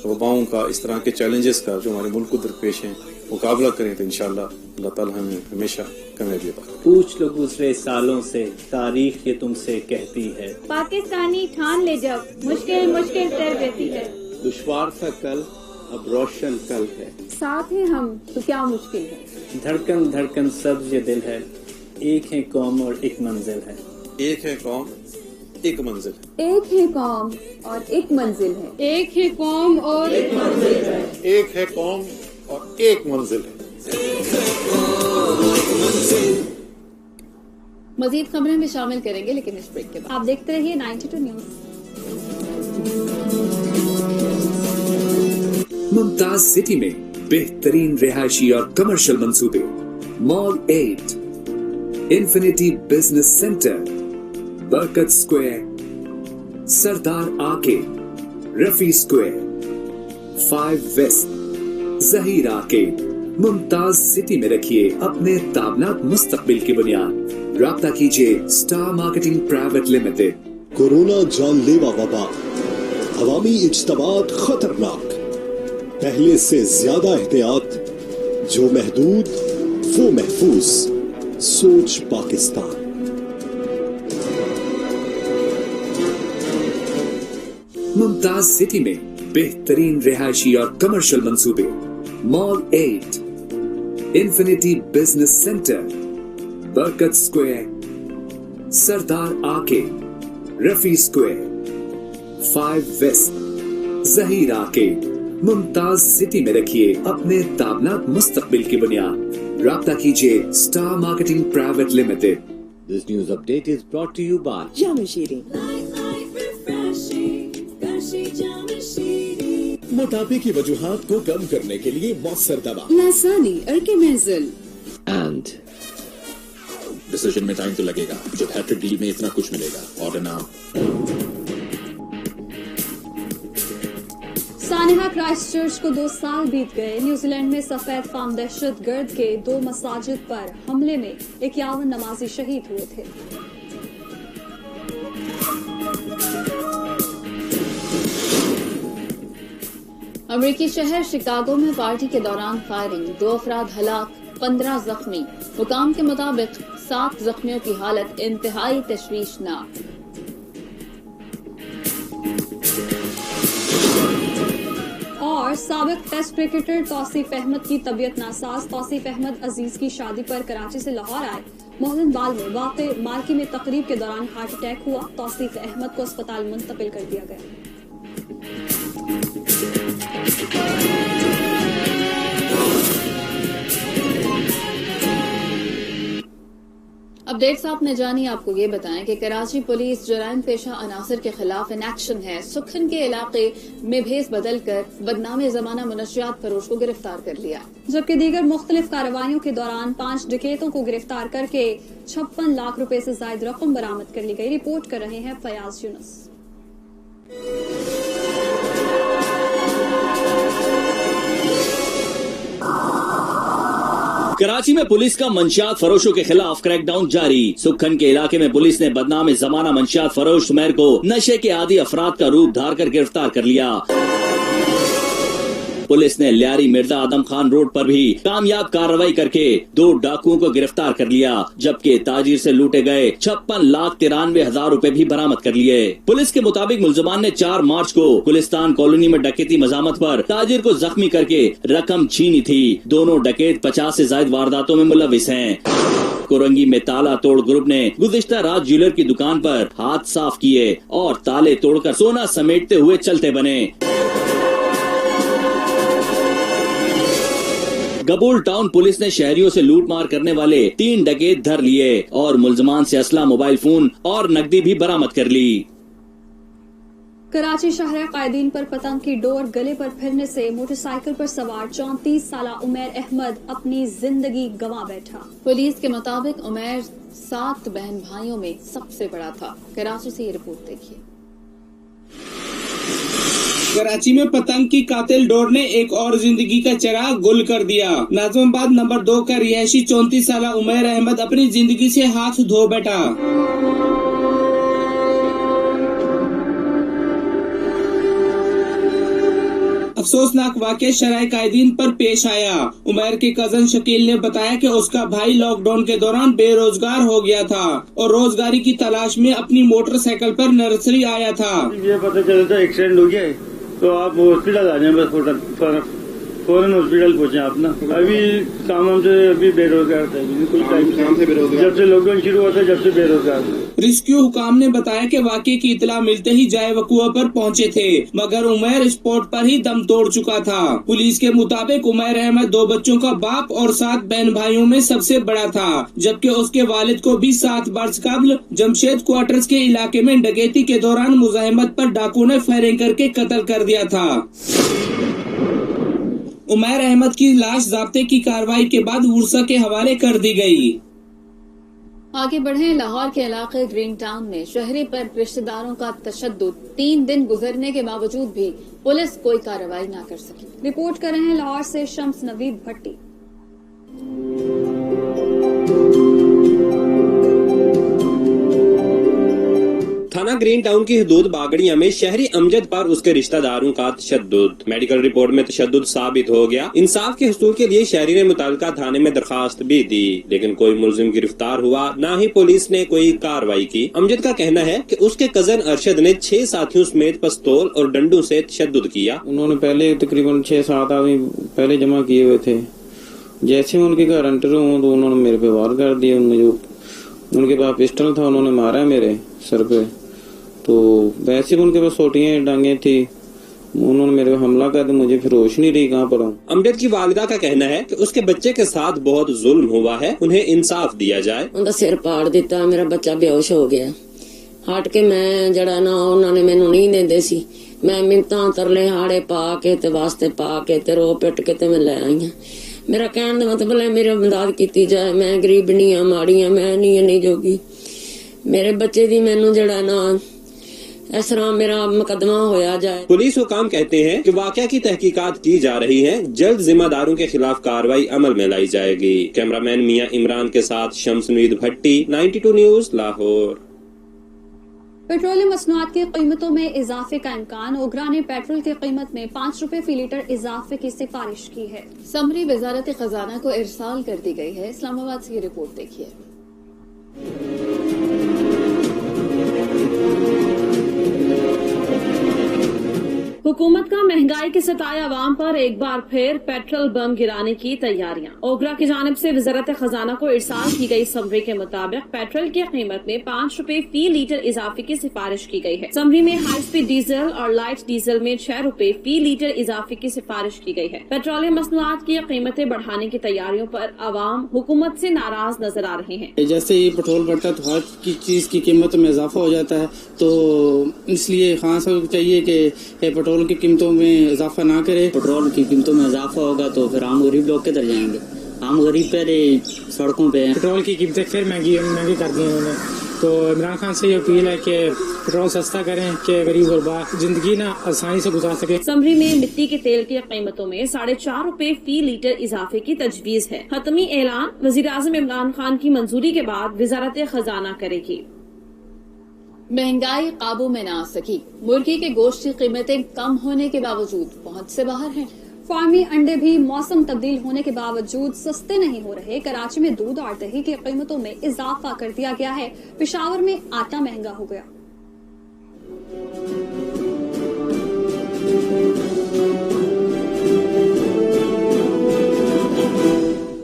वबाओं का, इस तरह के चैलेंजेस का जो हमारे मुल्क को दरपेश हैं मुकाबला करें तो इंशाअल्लाह अल्लाह ताला हमें हमेशा कामयाबी अता करें। पूछ लो गुज़रे सालों से, तारीख ये तुमसे कहती है। पाकिस्तानी ठान ले जब मुश्किल मुश्किल तय रहती है। दुश्वार था कल, अब रोशन कल है। साथ हैं हम तो क्या मुश्किल है। धड़कन धड़कन सब्ज ये दिल है, एक है कौम और एक मंजिल है। एक है कौम एक मंजिल है। एक है कौम और एक मंजिल है। एक है कौम और एक मंजिल है। एक है कौम और एक मंजिल है। मजीद खबरें भी शामिल करेंगे लेकिन इस ब्रेक के बाद। आप देखते रहिए 92 न्यूज। मुमताज सिटी में बेहतरीन रिहायशी और कमर्शियल मंसूबे। Mall 8, infinity business centre, Barkat square, Sardar arcade, Rafi square, 5 west, Zaheer arcade. Mumtaz city में रखिए अपने ताबनात मुस्तकबिल की बुनियाद। राब्ता कीजिए star marketing private limited. Corona जानलेवा वबा, अवामी इज्तमात खतरनाक, पहले से ज्यादा एहतियात, जो महदूद वो महफूज। सोच पाकिस्तान। मुमताज सिटी में बेहतरीन रिहायशी और कमर्शियल मंसूबे। Mall 8, infinity business centre, Barkat square, Sardar arcade, Rafi square, 5 west, Zaheer arcade. Mumtaz city में रखिए अपने ताबनात मुस्तकबिल की बुनियाद। राब्ता कीजिए star marketing private limited. This news update is brought to you by Jamashiri. मोटापे की वजूहात को कम करने के लिए मौसर दवा Lasani Archimazole. and डिसीजन में टाइम तो लगेगा, जब हैट्रिक डील में इतना कुछ मिलेगा। Order now. सानिहा क्राइस्टचर्च को 2 साल बीत गए। न्यूजीलैंड में सफेद फार्म दहशत गर्द के 2 मसाजिद पर हमले में 51 नमाजी शहीद हुए थे। अमेरिकी शहर शिकागो में पार्टी के दौरान फायरिंग, 2 अफराद हलाक, 15 जख्मी। हुकाम के मुताबिक 7 जख्मियों की हालत इंतहाई तशवीशनाक। और साबिक टेस्ट क्रिकेटर तौसीफ अहमद की तबीयत नासाज। तौसीफ अहमद अजीज की शादी पर कराची से लाहौर आए। मोहन बाल में वाक़े मार्की में तकरीब के दौरान हार्ट अटैक हुआ। तौसीफ अहमद को अस्पताल मुंतकिल कर दिया गया। अपडेट्स आपने जानी। आपको ये बताएं कि कराची पुलिस जराइम पेशा अनासर के खिलाफ इन एक्शन है। सुखन के इलाके में भेस बदलकर बदनामे जमाना मुनशियात फरोश को गिरफ्तार कर लिया, जबकि दीगर मुख्तलिफ कार्रवाइयों के दौरान 5 डकैतों को गिरफ्तार करके 56 लाख रुपए से ज्यादा रकम बरामद कर ली गई। रिपोर्ट कर रहे हैं फयाज यूनुस। कराची में पुलिस का मंशियात फरोशों के खिलाफ क्रैकडाउन जारी। सुखन के इलाके में पुलिस ने बदनाम जमाना मंशियात फरोश उमैर को नशे के आदी अफराद का रूप धार कर गिरफ्तार कर लिया। पुलिस ने लियारी मिर्जा आदम खान रोड पर भी कामयाब कार्रवाई करके 2 डाकुओं को गिरफ्तार कर लिया, जबकि ताजिर से लूटे गए 56,93,000 रुपए भी बरामद कर लिए। पुलिस के मुताबिक मुलजमान ने 4 मार्च को गुलिस्तान कॉलोनी में डकैती मजामत पर ताजिर को जख्मी करके रकम छीनी थी। दोनों डकैत 50 से ज्यादा वारदातों में मुलविस हैं। कोरंगी में ताला तोड़ ग्रुप ने गुज़िश्ता रात ज्वेलर की दुकान पर हाथ साफ किए और ताले तोड़कर सोना समेटते हुए चलते बने। कबूल टाउन पुलिस ने शहरियों से लूटमार करने वाले 3 डकैत धर लिए और मुलजमान से असला, मोबाइल फोन और नकदी भी बरामद कर ली। कराची शहर कायदीन पर पतंग की डोर गले पर फिरने से मोटरसाइकिल पर सवार 34 साला उमैर अहमद अपनी जिंदगी गंवा बैठा। पुलिस के मुताबिक उमैर 7 बहन भाइयों में सबसे बड़ा था। कराची से ये रिपोर्ट देखिए। कराची में पतंग की कातिल डोर ने एक और जिंदगी का चिराग गुल कर दिया। नाज़िमाबाद नंबर 2 का रिहायशी 34 साला उमैर अहमद अपनी जिंदगी से हाथ धो बैठा। अफसोसनाक वाक़या शराय कायदीन पर पेश आया। उमैर के कजन शकील ने बताया कि उसका भाई लॉकडाउन के दौरान बेरोजगार हो गया था और रोजगारी की तलाश में अपनी मोटरसाइकिल पर नर्सरी आया था। ये पता चला था एक्सीडेंट हो गया है तो आप हॉस्पिटल आ जाए, बस फौरन हॉस्पिटल पहुंचे आप ना। अभी काम से अभी बेरोजगार था, कोई टाइम से बेरोजगार, जब से लॉकडाउन शुरू हुआ था जब से बेरोजगार। रेस्क्यू हुकाम ने बताया कि वाक़े की इतला मिलते ही जाए वकुआ पर पहुंचे थे, मगर उमैर स्पॉट पर ही दम तोड़ चुका था। पुलिस के मुताबिक उमैर अहमद 2 बच्चों का बाप और 7 बहन भाइयों में सबसे बड़ा था, जबकि उसके वालिद को भी 7 बरस कबल जमशेद क्वार्टर्स के इलाके में डकैती के दौरान मुजाहिमत पर डाकू ने फायरिंग करके कत्ल कर दिया था। उमैर अहमद की लाश ज़ाब्ते की कार्रवाई के बाद वुरसा के हवाले कर दी गई। आगे बढ़े। लाहौर के इलाके ग्रीन टाउन में शहरी पर रिश्तेदारों का तशद्दुद। 3 दिन गुजरने के बावजूद भी पुलिस कोई कार्रवाई न कर सकी। रिपोर्ट कर रहे हैं लाहौर से शम्स नवीब भट्टी। थाना ग्रीन टाउन की हदूद बागड़िया में शहरी अमजद पर उसके रिश्तेदारों का तशद्दुद। मेडिकल रिपोर्ट में तशद्दुद साबित हो गया। इंसाफ के हसूल के लिए शहरी ने मुतालिका थाने में दरखास्त भी दी, लेकिन कोई मुलजिम गिरफ्तार हुआ, न ही पुलिस ने कोई कार्रवाई की। अमजद का कहना है कि उसके कजन अरशद ने 6 साथियों समेत पिस्तौल और डंडों से तशद्दुद किया। उन्होंने पहले तकरीबन 6-7 आदमी पहले जमा किए हुए थे। जैसे मैं उनके घर एंटर हुआ तो उन्होंने मेरे पे वार कर दिया। उनके पास पिस्टल था, उन्होंने मारा मेरे सर पे। तो वैसे उनके पास सोटियां डांगे थी, उन्होंने मेरे पे हमला कर दिया। मुझे फिर होश नहीं रही कहाँ पर हूँ। अमजद की वालिदा का कहना है कि उसके बच्चे के साथ बहुत जुल्म हुआ है, उन्हें इंसाफ दिया जाए। उनका सिर पाड़ दिता, मेरा बच्चा बेहोश हो गया। हट के मैं जड़ा ना उन्होंने मैनू नहीं देंदे सी, मैं मिन्नतां तरले हाड़े पा के ते वास्ते पा के ते रो पिट के ते मैं ले आई हूं। मेरा कहने का मतलब है मेरी मदद की जाए। मैं गरीबनी हाँ, माड़ी हाँ, मैं नहीं जोगी। मेरे बच्चे दी मैनू जड़ा ना इस तरह मेरा मुकदमा होया जाए। पुलिस हुकाम कहते हैं कि वाकया की तहकीकात की जा रही है, जल्द जिम्मेदारों के खिलाफ कार्रवाई अमल में लाई जाएगी। कैमरामैन मियां इमरान के साथ शम्स नवीद भट्टी, 92 न्यूज लाहौर। पेट्रोलियम मसनूआत की कीमतों में इजाफे का इम्कान। ओगरा ने पेट्रोल की कीमत में 5 रुपए फी लीटर इजाफे की सिफारिश की है। समरी वजारत खजाना को इरसाल कर दी गई है। इस्लामाबाद से ये रिपोर्ट देखिए। हुकूमत का महंगाई के सताए अवाम पर एक बार फिर पेट्रोल बम गिराने की तैयारियां। ओगरा की जानिब से वजारत खजाना को इरसाल की गई समरी के मुताबिक पेट्रोल की कीमत में 5 रुपए फी लीटर इजाफे की सिफारिश की गई है। समरी में हाई स्पीड डीजल और लाइट डीजल में 6 रुपए फी लीटर इजाफे की सिफारिश की गई है। पेट्रोलियम मसनूआत की कीमतें बढ़ाने की तैयारियों पर अवाम हुकूमत से नाराज नजर आ रहे हैं। जैसे ही पेट्रोल बढ़ता है तो हर चीज की कीमत में इजाफा हो जाता है, तो इसलिए खान साहब को चाहिए कि पेट्रोल की कीमतों में इजाफा ना करे। पेट्रोल की कीमतों में इजाफा होगा तो फिर आम गरीब लोग किधर जाएंगे? आम गरीब पहले सड़कों पे हैं। पेट्रोल की कीमतें फिर महंगी कर दी उन्होंने। تو عمران خان سے یہ اپیل ہے کہ پیٹرول سستا کریں کہ غریب غربا زندگی نا آسانی سے گزار سکے. اسمبلی میں مٹی کے تیل کی قیمتوں میں 4.5 روپے فی لیٹر اضافے کی تجویز ہے. حتمی اعلان وزیر اعظم عمران خان کی منظوری کے بعد وزارت خزانہ کرے گی. مہنگائی قابو میں نہ آ سکی. مرغی کے گوشت کی قیمتیں کم ہونے کے باوجود پہنچ سے باہر ہیں. فارمی انڈے بھی موسم تبدیل ہونے کے باوجود سستے نہیں ہو رہے. کراچی میں دودھ اور دہی کی قیمتوں میں اضافہ کر دیا گیا ہے. پشاور میں آٹا مہنگا ہو گیا.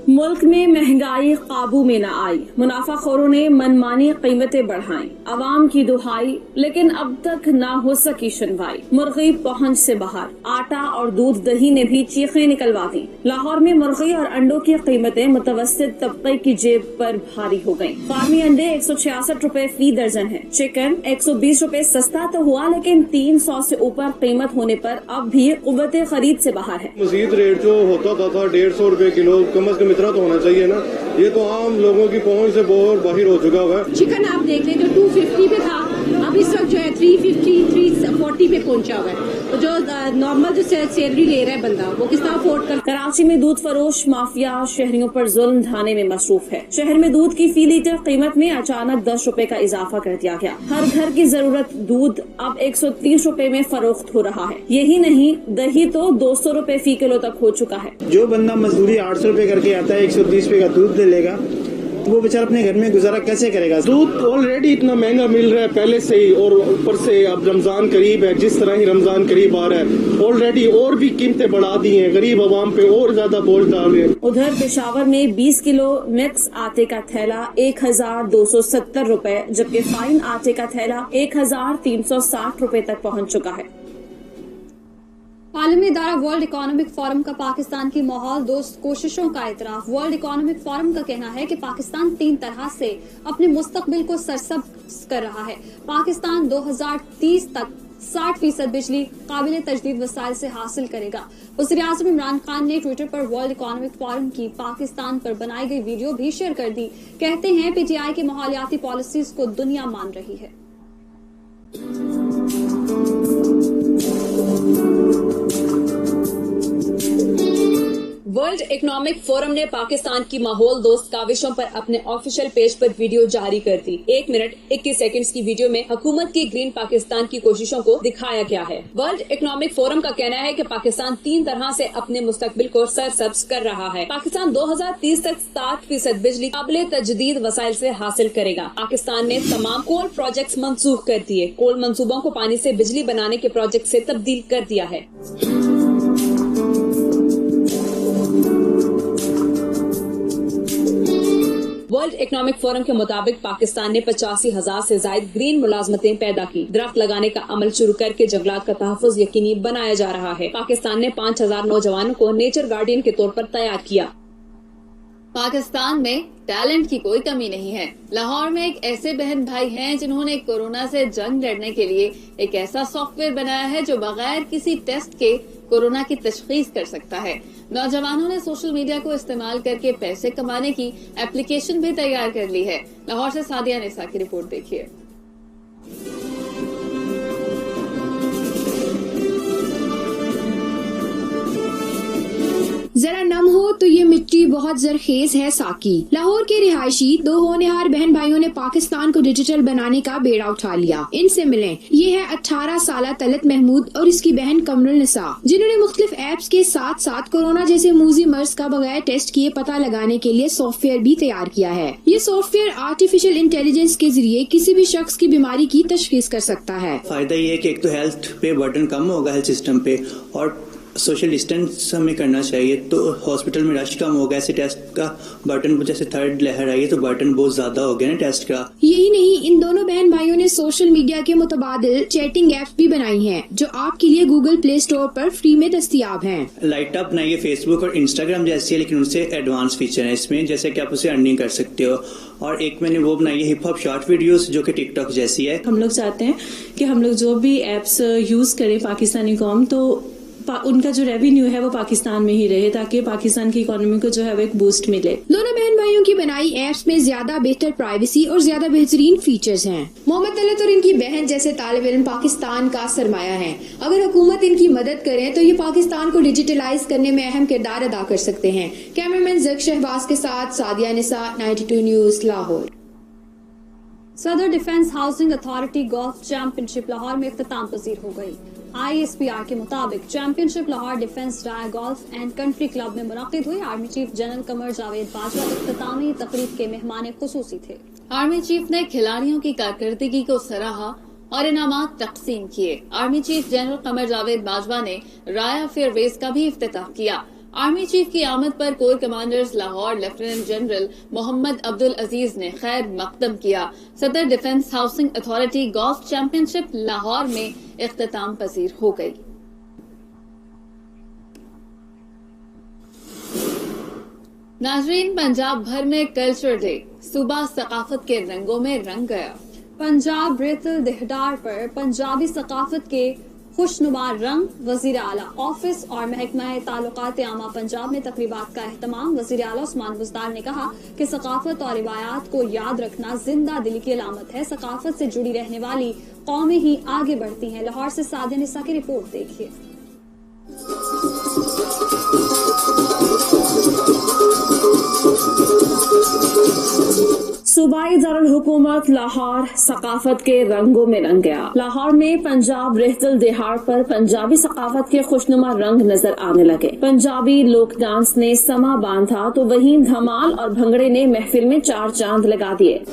ملک میں مہنگائی قابو میں نہ آئی. منافع خوروں نے منمانی قیمتیں بڑھائیں. عوام کی دہائی لیکن اب تک نہ ہو سکی سنوائی. مرغی پہنچ سے باہر. آٹا اور دودھ دہی نے بھی چیخیں نکلوا دی. لاہور میں مرغی اور انڈوں کی قیمتیں متوسط طبقے کی جیب پر بھاری ہو گئیں. فارمی انڈے 166 روپے فی درجن ہے. چکن 120 روپے سستا تو ہوا لیکن 300 سے اوپر قیمت ہونے پر اب بھی قوت خرید سے باہر ہے. مزید ریٹ جو ہوتا تھا 150 روپے کلو کم از کم اتنا تو ہونا چاہیے نا. یہ تو عام لوگوں کی پہنچ سے بہت باہر ہو چکا ہوا ہے. چکن آپ دیکھ لیں جو 250 پہ تھا اب اس وقت جو ہے 350 340 پہ پہنچا ہوا ہے. تو جو نارمل جو سیلری لے رہا ہے بندہ وہ کس طرح افورڈ کر. کراچی میں دودھ فروش مافیا شہریوں پر ظلم ڈھانے میں مصروف ہے. شہر میں دودھ کی فی لیٹر قیمت میں اچانک 10 روپے کا اضافہ کر دیا گیا. ہر گھر کی ضرورت دودھ اب 130 روپے میں فروخت ہو رہا ہے. یہی نہیں دہی تو 200 روپے فی کلو تک ہو چکا ہے. جو بندہ مزدوری 800 روپے کر کے آتا ہے 130 روپے کا دودھ لے گا تو وہ بیچارہ اپنے گھر میں گزارا کیسے کرے گا. دودھ آلریڈی اتنا مہنگا مل رہا ہے پہلے سے ہی اور اوپر سے اب رمضان قریب ہے. جس طرح ہی رمضان قریب آ رہا ہے آلریڈی اور بھی قیمتیں بڑھا دی ہیں. غریب عوام پہ اور زیادہ بوجھ ڈال رہے ہیں. ادھر پشاور میں 20 کلو مکس آٹے کا تھیلا 1270 روپے جبکہ فائن آٹے کا تھیلا 1360 روپے تک پہنچ چکا ہے. عالمی ادارہ ورلڈ اکنامک فورم کا پاکستان کی ماحول دوست کوششوں کا اعتراف. ورلڈ اکنامک فورم کا کہنا ہے کہ پاکستان 3 طرح سے اپنے مستقبل کو سرسبز کر رہا ہے. پاکستان 2030 تک 60% بجلی قابل تجدید وسائل سے حاصل کرے گا. وزیر اعظم عمران خان نے ٹویٹر پر ورلڈ اکنامک فورم کی پاکستان پر بنائی گئی ویڈیو بھی شیئر کر دی. کہتے ہیں پی ٹی آئی کی ماحولیاتی پالیسیز کو دنیا مان رہی ہے. ورلڈ اکنامک فورم نے پاکستان کی ماحول دوست کاوشوں پر اپنے آفیشیل پیج پر ویڈیو جاری کر دی. 1 منٹ 21 سیکنڈز کی ویڈیو میں حکومت کی گرین پاکستان کی کوششوں کو دکھایا گیا ہے. ورلڈ اکنامک فورم کا کہنا ہے کہ پاکستان 3 طرح سے اپنے مستقبل کو سرسبز کر رہا ہے. پاکستان 2030 تک 60% بجلی قابل تجدید وسائل سے حاصل کرے گا. پاکستان نے تمام کول پروجیکٹس منسوخ کر دیے. کول منصوبوں کو پانی سے بجلی بنانے کے پروجیکٹ سے تبدیل کر دیا ہے. ورلڈ اکنامک فورم کے مطابق پاکستان نے 85,000 سے زائد گرین ملازمتیں پیدا کی. درخت لگانے کا عمل شروع کر کے جنگلات کا تحفظ یقینی بنایا جا رہا ہے. پاکستان نے 5,000 نوجوانوں کو نیچر گارڈین کے طور پر تیار کیا. پاکستان میں ٹیلنٹ کی کوئی کمی نہیں ہے. لاہور میں ایک ایسے بہن بھائی ہیں جنہوں نے کورونا سے جنگ لڑنے کے لیے ایک ایسا سافٹ ویئر بنایا ہے جو بغیر کسی ٹیسٹ کے کورونا کی تشخیص کر سکتا ہے. نوجوانوں نے سوشل میڈیا کو استعمال کر کے پیسے کمانے کی ایپلیکیشن بھی تیار کر لی ہے. لاہور سے سعدیہ نساء کی رپورٹ دیکھیے. ذرا نم ہو تو یہ مٹی بہت زرخیز ہے ساکی. لاہور کے رہائشی 2 ہونہار بہن بھائیوں نے پاکستان کو ڈیجیٹل بنانے کا بیڑا اٹھا لیا. ان سے ملیں. یہ ہے 18 سالہ طلعت محمود اور اس کی بہن قمر النساء جنہوں نے مختلف ایپس کے ساتھ ساتھ کورونا جیسے موذی مرض کا بغیر ٹیسٹ کیے پتہ لگانے کے لیے سافٹ ویئر بھی تیار کیا ہے. یہ سافٹ ویئر آرٹیفیشل انٹیلیجنس کے ذریعے کسی بھی شخص کی بیماری کی تشخیص کر سکتا ہے. فائدہ یہ ہے کہ ایک تو ہیلتھ پہ برڈن کم ہوگا ہیلتھ سسٹم پہ اور سوشل ڈسٹینس ہمیں کرنا چاہیے تو ہاسپٹل میں رش کم ہوگا. ایسے ٹیسٹ کا برٹن جیسے 3rd لہر آئی ہے تو برٹن بہت زیادہ ہو گیا نا ٹیسٹ کا. یہی نہیں ان دونوں بہن بھائیوں نے سوشل میڈیا کے متبادل چیٹنگ ایپس بھی بنائی ہیں جو آپ کے لیے گوگل پلے اسٹور پر فری میں دستیاب ہیں. لائٹ اپ بنائی ہے فیس بک اور انسٹاگرام جیسی ہے لیکن ان سے ایڈوانس فیچر ہیں اس میں جیسے کہ آپ اسے ارننگ کر سکتے ہو. اور ایک میں نے وہ بنائی ہے ہپ ہاپ شارٹ ویڈیوز جو کہ ٹک ٹاک جیسی ہے. ہم لوگ چاہتے ہیں کہ ہم لوگ جو بھی ایپس یوز کریں پاکستانی قوم تو उनका जो रेवेन्यू है वो पाकिस्तान में ही रहे, ताकि पाकिस्तान की इकोनॉमी को जो है वो एक बूस्ट मिले। दोनों बहन भाइयों की बनाई एप्स में ज्यादा बेहतर प्राइवेसी और ज्यादा बेहतरीन फीचर्स हैं। मोहम्मद तलत और इनकी बहन जैसे तालिब इल्म पाकिस्तान का सरमाया है। अगर हुकूमत इनकी मदद करे तो ये पाकिस्तान को डिजिटलाइज करने में अहम किरदार अदा कर सकते हैं। कैमरामैन जक शहबाज के साथ सादिया निसा, 92 न्यूज, लाहौर। सदर defence housing authority golf championship Lahore में इख्तिताम पजीर हो गई। ISPR के मुताबिक championship Lahore Defence Raya golf and country club में मुनक्किद हुई। Army chief general Qamar Javed Bajwa इख्तितामी तकरीब के मेहमान खुसूसी थे। आर्मी चीफ ने खिलाड़ियों की कारकर्दगी को सराहा और इनामात तकसीम किए। Army chief general Qamar Javed Bajwa ने राया फेयरवेज का भी इफ्तिताह किया। आर्मी चीफ की आमद पर core commanders Lahore lieutenant general Mohammad Abdul Aziz ने खैर मकदम किया। सदर defence housing authority golf championship Lahore में इख्तिताम पजीर हो गई। नाजरीन, पंजाब भर में कल्चर डे सूबा सकाफत के रंगों में रंग गया। पंजाब रेतल देहडार पर पंजाबी सकाफत के खुशनुमा रंग। वजीर आला ऑफिस और महकमा ताल्लुकात आमा पंजाब में तकरीबात का एहतमाम। वजीर आला उस्मान बुज़दार ने कहा कि सकाफत और रिवायात को याद रखना जिंदा दिली की अलामत है। सकाफत से जुड़ी रहने वाली कौमें ही आगे बढ़ती हैं। लाहौर से सादिया निसा की रिपोर्ट देखिए। सूबाई दारुल हुकूमत लाहौर सकाफत के रंगों में रंग गया। लाहौर में पंजाब रेहतल दिहाड़ पर पंजाबी सकाफत के खुशनुमा रंग नजर आने लगे। पंजाबी लोक डांस ने समा बांधा तो वहीं धमाल और भंगड़े ने महफिल में चार चांद लगा दिए।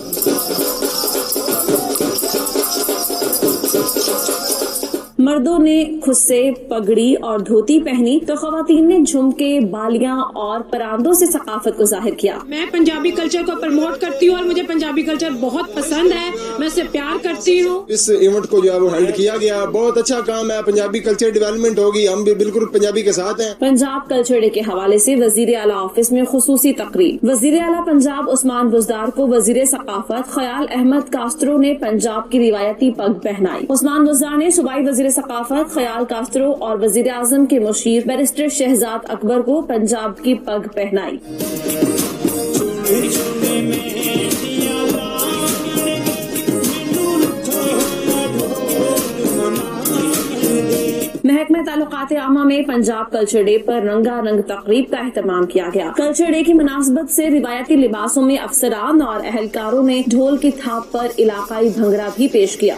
मर्दों ने खुस्से, पगड़ी और धोती पहनी तो खवातीन ने झुमके, बालियां और परांदों से सकाफत को जाहिर किया। मैं पंजाबी कल्चर को प्रमोट करती हूँ और मुझे पंजाबी कल्चर बहुत पसंद है। मैं उससे प्यार करती हूँ। इस इवेंट को जो है वो हेल्ड किया गया, बहुत अच्छा काम है। पंजाबी कल्चर डेवलपमेंट होगी, हम भी बिल्कुल पंजाबी के साथ हैं। पंजाब कल्चर डे के हवाले से वजीर आला ऑफिस में खुसूसी तकरीब। वजीर आला पंजाब उस्मान बुज़दार को वजीर सकाफत ख्याल अहमद कास्त्रो ने पंजाब की रिवायती पग पहनाई। उस्मान बुज़दार ने सूबाई वजीर सकाफत ख्याल कास्त्रो और वजीर आजम के मुशीर बैरिस्टर शहजाद अकबर को पंजाब की पग पहनाई। महकमा ताल्लुकात आमा में पंजाब कल्चर डे पर रंगारंग तकरीब का एहतमाम किया गया। कल्चर डे की मुनासबत से रिवायती लिबासों में अफसरान और अहलकारों ने ढोल की थाप पर इलाकाई भंगड़ा भी पेश किया।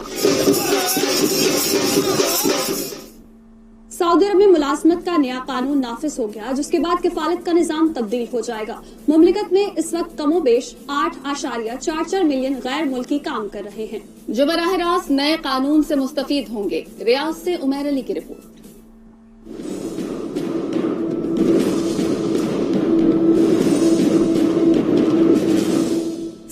सऊदी अरब में मुलाजमत का नया कानून नाफिज हो गया, जिसके बाद किफालत का निजाम तब्दील हो जाएगा। मुमलिकत में इस वक्त कमोबेश 8.44 मिलियन गैर मुल्की काम कर रहे हैं, जो बराह रास्त नए कानून से मुस्तफीद होंगे। रियाद से उमैर अली की रिपोर्ट।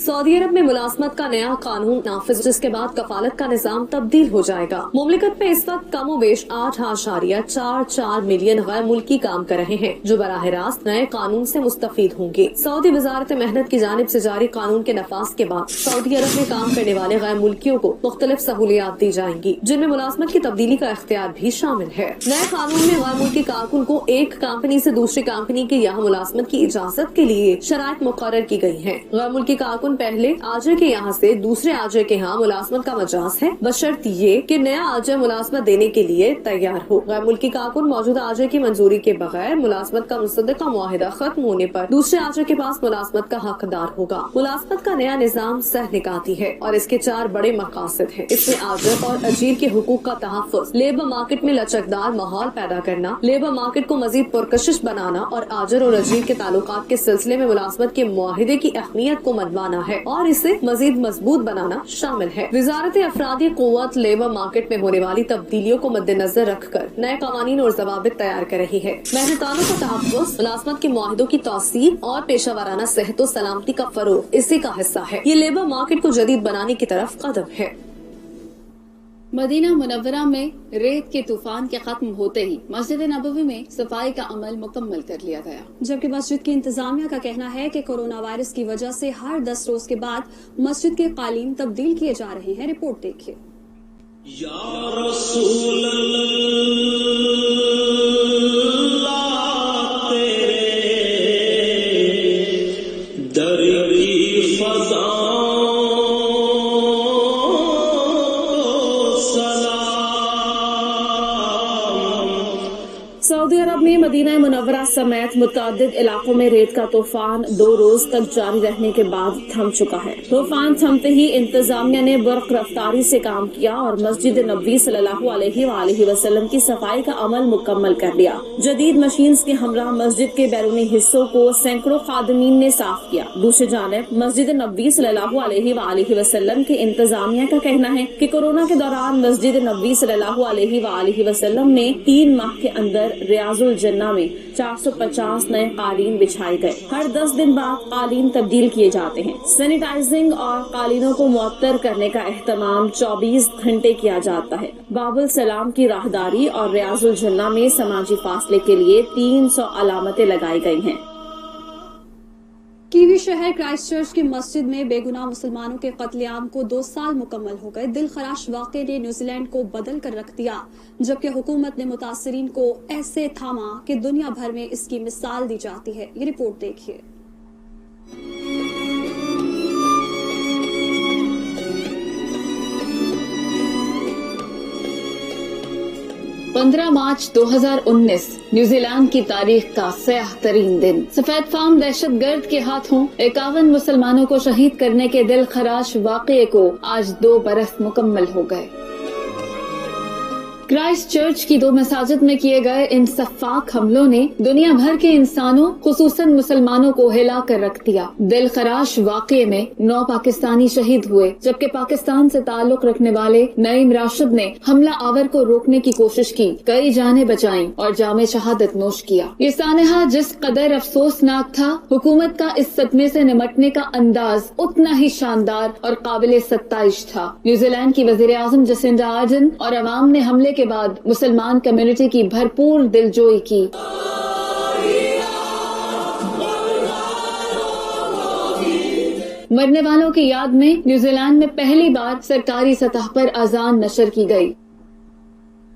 सऊदी अरब में मुलाजमत का नया कानून नाफिज, जिसके बाद कफालत का निजाम तब्दील हो जाएगा। मुमलिकत में इस वक्त कमोबेश 8.44 मिलियन गैर मुल्की काम कर रहे हैं, जो बराह रास्त नए कानून से मुस्तफीद होंगे। सऊदी वजारत मेहनत की जानिब से जारी कानून के नफाज के बाद सऊदी अरब में काम करने वाले गैर मुल्कियों को मुख्तलिफ सहूलियात दी जाएंगी, जिनमें मुलाजमत की तब्दीली का इख्तियार भी शामिल है। नए कानून में गैर मुल्की कारकुन को एक कंपनी से दूसरी कंपनी की यहाँ मुलाजमत की इजाजत के लिए शराइत मुकर्रर की गई है। गैर मुल्की कारकुन पहले आजर के यहाँ से दूसरे आजर के यहाँ मुलाजमत का मजाज है, बशर्त ये कि नया आजर मुलाजमत देने के लिए तैयार हो। गैर मुल्की कारकुन मौजूदा आजर की मंजूरी के बगैर मुलाजमत का मुसद्दका मुआहिदा खत्म होने पर दूसरे आजर के पास मुलाजमत का हकदार होगा। मुलाजमत का नया निजाम सह निकाती है और इसके 4 बड़े मकासद हैं। इसमें आजर और अजीर के हुकूक का तहफ़्फ़ुज़, लेबर मार्केट में लचकदार माहौल पैदा करना, लेबर मार्केट को मजीद पुरकशिश बनाना और आजर और अजीर के ताल्लुकात के सिलसिले में मुलाजमत के मुआहिदे की अहमियत को मनवाना है और इसे मजीद मजबूत बनाना शामिल है। वजारत अफरादी क़ुव्वत लेबर मार्केट में होने वाली तब्दीलियों को मद्देनजर रखकर नए कवानीन और ज़वाबित तैयार कर रही है। मेहनतानों का तहफ़्फ़ुज़, मुलाज़मत के मुआहिदों की तौसील और पेशावराना सेहत और सलामती का फरोग इसी का हिस्सा है। ये लेबर मार्केट को जदीद बनाने की तरफ कदम है। मदीना मुनव्वरा में रेत के तूफान के खत्म होते ही मस्जिद नबवी में सफाई का अमल मुकम्मल कर लिया गया, जबकि मस्जिद की इंतजामिया का कहना है कि कोरोना वायरस की वजह से हर 10 रोज के बाद मस्जिद के कालीन तब्दील किए जा रहे हैं। रिपोर्ट देखिए। या रसूल अल्लाह सऊदी अरब में मदीना मुनव्वरा समेत मुतअद्दिद इलाकों में रेत का तूफान 2 रोज तक जारी रहने के बाद थम चुका है। तूफान थमते ही इंतजामिया ने बर्क रफ्तारी से काम किया और मस्जिद नबी सल्लल्लाहु अलैहि वसल्लम की सफाई का अमल मुकम्मल कर लिया। जदीद मशीन के हमरा मस्जिद के बैरूनी हिस्सों को सैकड़ों खादमीन ने साफ किया। दूसरी जानिब मस्जिद नबी सल्लल्लाहु अलैहि वसल्लम के इंतजामिया का कहना है कि कोरोना के दौरान मस्जिद नबी सल्लल्लाहु अलैहि वसल्लम ने 3 माह के अंदर रियाजुल जन्ना में 450 नए कालीन बिछाए गए। हर 10 दिन बाद कालीन तब्दील किए जाते हैं। सैनिटाइजिंग और कालीनों को मुअत्तर करने का एहतमाम 24 घंटे किया जाता है। बाबुल सलाम की राहदारी और रियाजुल जन्ना में समाजी फासले के लिए 300 अलामतें लगाई गई हैं। कीवी शहर क्राइस्ट चर्च की मस्जिद में बेगुनाह मुसलमानों के कत्लेआम को 2 साल मुकम्मल हो गए। दिल खराश वाक़े ने न्यूजीलैंड को बदल कर रख दिया, जबकि हुकूमत ने मुतासरीन को ऐसे थामा कि दुनिया भर में इसकी मिसाल दी जाती है। ये रिपोर्ट देखिए। 15 मार्च 2019 न्यूजीलैंड की तारीख का स्याह तरीन दिन। सफेद फार्म दहशतगर्द के हाथों 51 मुसलमानों को शहीद करने के दिल खराश वाक़े को आज 2 बरस मुकम्मल हो गए। क्राइस्ट चर्च की 2 मसाजिद में किए गए इन सफाक हमलों ने दुनिया भर के इंसानों खुसूसन मुसलमानों को हिला कर रख दिया। दिल खराश वाक़े में 9 पाकिस्तानी शहीद हुए, जबकि पाकिस्तान से ताल्लुक रखने वाले नईम राशिद ने हमला आवर को रोकने की कोशिश की, कई जानें बचाईं और जामे शहादत नोश किया। ये सानहा जिस कदर अफसोसनाक था, हुकूमत का इस सदमे से निमटने का अंदाज उतना ही शानदार और काबिल सत्ताइश था। न्यूजीलैंड की वज़ीर आज़म जसिंडा आर्डन और अवाम ने हमले के बाद मुसलमान कम्युनिटी की भरपूर दिलजोई की। मरने वालों की याद में न्यूजीलैंड में पहली बार सरकारी सतह पर अजान नशर की गई।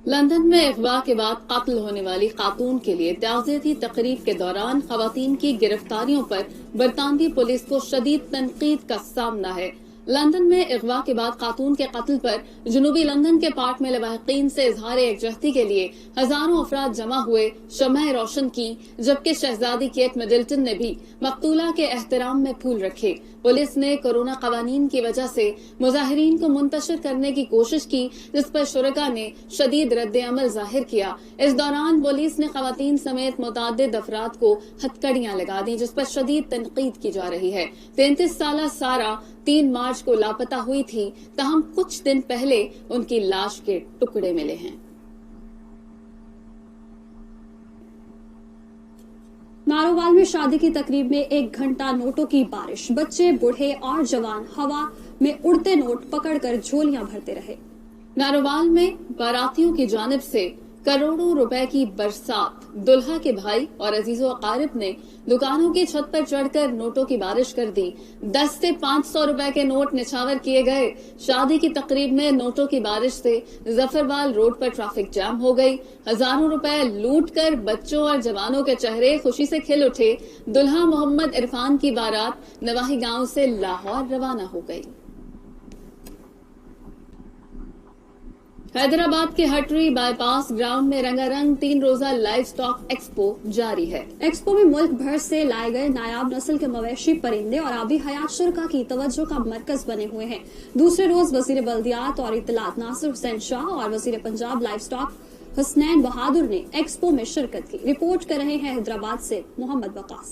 लंदन में अगवा के बाद कत्ल होने वाली खातून के लिए ताज़ियती तकरीब के दौरान खवातीन की गिरफ्तारियों पर बरतानवी पुलिस को शदीद तनकीद का सामना है। लंदन में अगवा के बाद खातून के कत्ल पर जुनूबी लंदन के पार्क में लवाहिकीन से इजहार यकजहती के लिए हजारों अफराद जमा हुए, शमअ रोशन की, जबकि शहजादी केट मिडल्टन ने भी मकतूला के एहतराम में फूल रखे। पुलिस ने कोरोना कवानीन की वजह से मुजाहिरीन को मुंतशिर करने की कोशिश की, जिस पर शुरका ने शदीद रद्द अमल जाहिर किया। इस दौरान पुलिस ने खवातीन समेत मुतअद्दिद अफराद को हथकड़ियां लगा दी, जिस पर शदीद तनकीद की जा रही है। 33 साला सारा 3 मार्च को लापता हुई थी, ताहम कुछ दिन पहले उनकी लाश के टुकड़े मिले हैं। नारोवाल में शादी की तकरीब में 1 घंटा नोटों की बारिश। बच्चे, बूढ़े और जवान हवा में उड़ते नोट पकड़कर झोलियां भरते रहे। नारोवाल में बारातियों की जानिब से करोड़ों रुपए की बरसात। दुल्हा के भाई और अजीजों अकारिब ने दुकानों की छत पर चढ़कर नोटों की बारिश कर दी। 10 से 500 रुपए के नोट निछावर किए गए। शादी की तकरीब में नोटों की बारिश से जफरवाल रोड पर ट्रैफिक जाम हो गई। हजारों रुपए लूट कर बच्चों और जवानों के चेहरे खुशी से खिल उठे। दुल्हा मोहम्मद इरफान की बारात नवाही गांव से लाहौर रवाना हो गई। हैदराबाद के हटरी बाईपास ग्राउंड में रंगारंग 3 रोजा लाइव स्टॉक एक्सपो जारी है। एक्सपो में मुल्क भर से लाए गए नायाब नस्ल के मवेशी, परिंदे और आबी हयात शुरका की तवज्जो का मरकज बने हुए हैं। दूसरे रोज वजीर बल्दियात और इत्तलात नासिर हुसैन शाह और वजीर पंजाब लाइव स्टॉक हुसनैन बहादुर ने एक्सपो में शिरकत की। रिपोर्ट कर रहे हैं हैदराबाद से मोहम्मद वकास।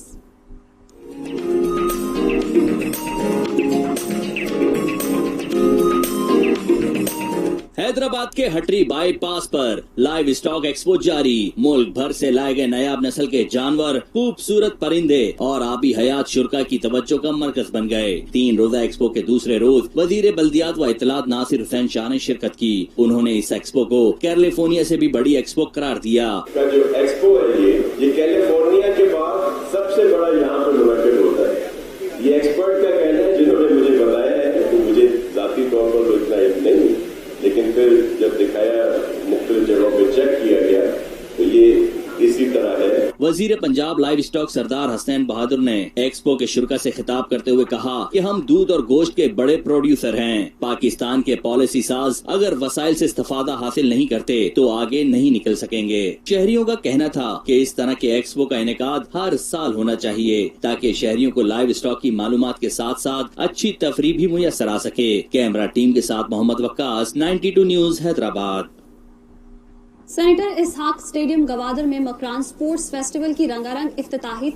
हैदराबाद के हटरी बाईपास पर लाइव स्टॉक एक्सपो जारी। मुल्क भर से लाए गए नायाब नस्ल के जानवर, खूबसूरत परिंदे और आबी हयात शुरका की तवज्जो का मरकज बन गए। 3 रोजा एक्सपो के दूसरे रोज वजीर बल्दियात व इत्तलात नासिर हुसैन शाह ने शिरकत की। उन्होंने इस एक्सपो को कैलिफोर्निया से भी बड़ी एक्सपो करार दिया। जो एक्सपो है ये कैलिफोर्निया के बाद सबसे बड़ा यहाँ पर मुनक्किद होता है। ये एक्सपर्ट का कहना है, जिन्होंने मुझे बताया है, तो मुझे जाती तौर पर तो इतना नहीं, लेकिन फिर जब दिखाया, मुख्तलिफ जगहों पे चेक किया गया, तो ये इसी तरह है। वजीर पंजाब लाइव स्टॉक सरदार हसनैन बहादुर ने एक्सपो के शुरा से खिताब करते हुए कहा कि हम दूध और गोश्त के बड़े प्रोड्यूसर हैं। पाकिस्तान के पॉलिसी साज अगर वसाइल से इस्तेफादा हासिल नहीं करते तो आगे नहीं निकल सकेंगे। शहरियों का कहना था कि इस तरह के एक्सपो का इनेकाद हर साल होना चाहिए ताकि शहरियों को लाइव स्टॉक की मालूमात के साथ साथ अच्छी तफरीह भी मुयसर आ सके। कैमरा टीम के साथ मोहम्मद वक्कास, 92 न्यूज हैदराबाद। सेनेटर इसहाक स्टेडियम गवादर में मकरान स्पोर्ट्स फेस्टिवल की रंगारंग इफ्तिताही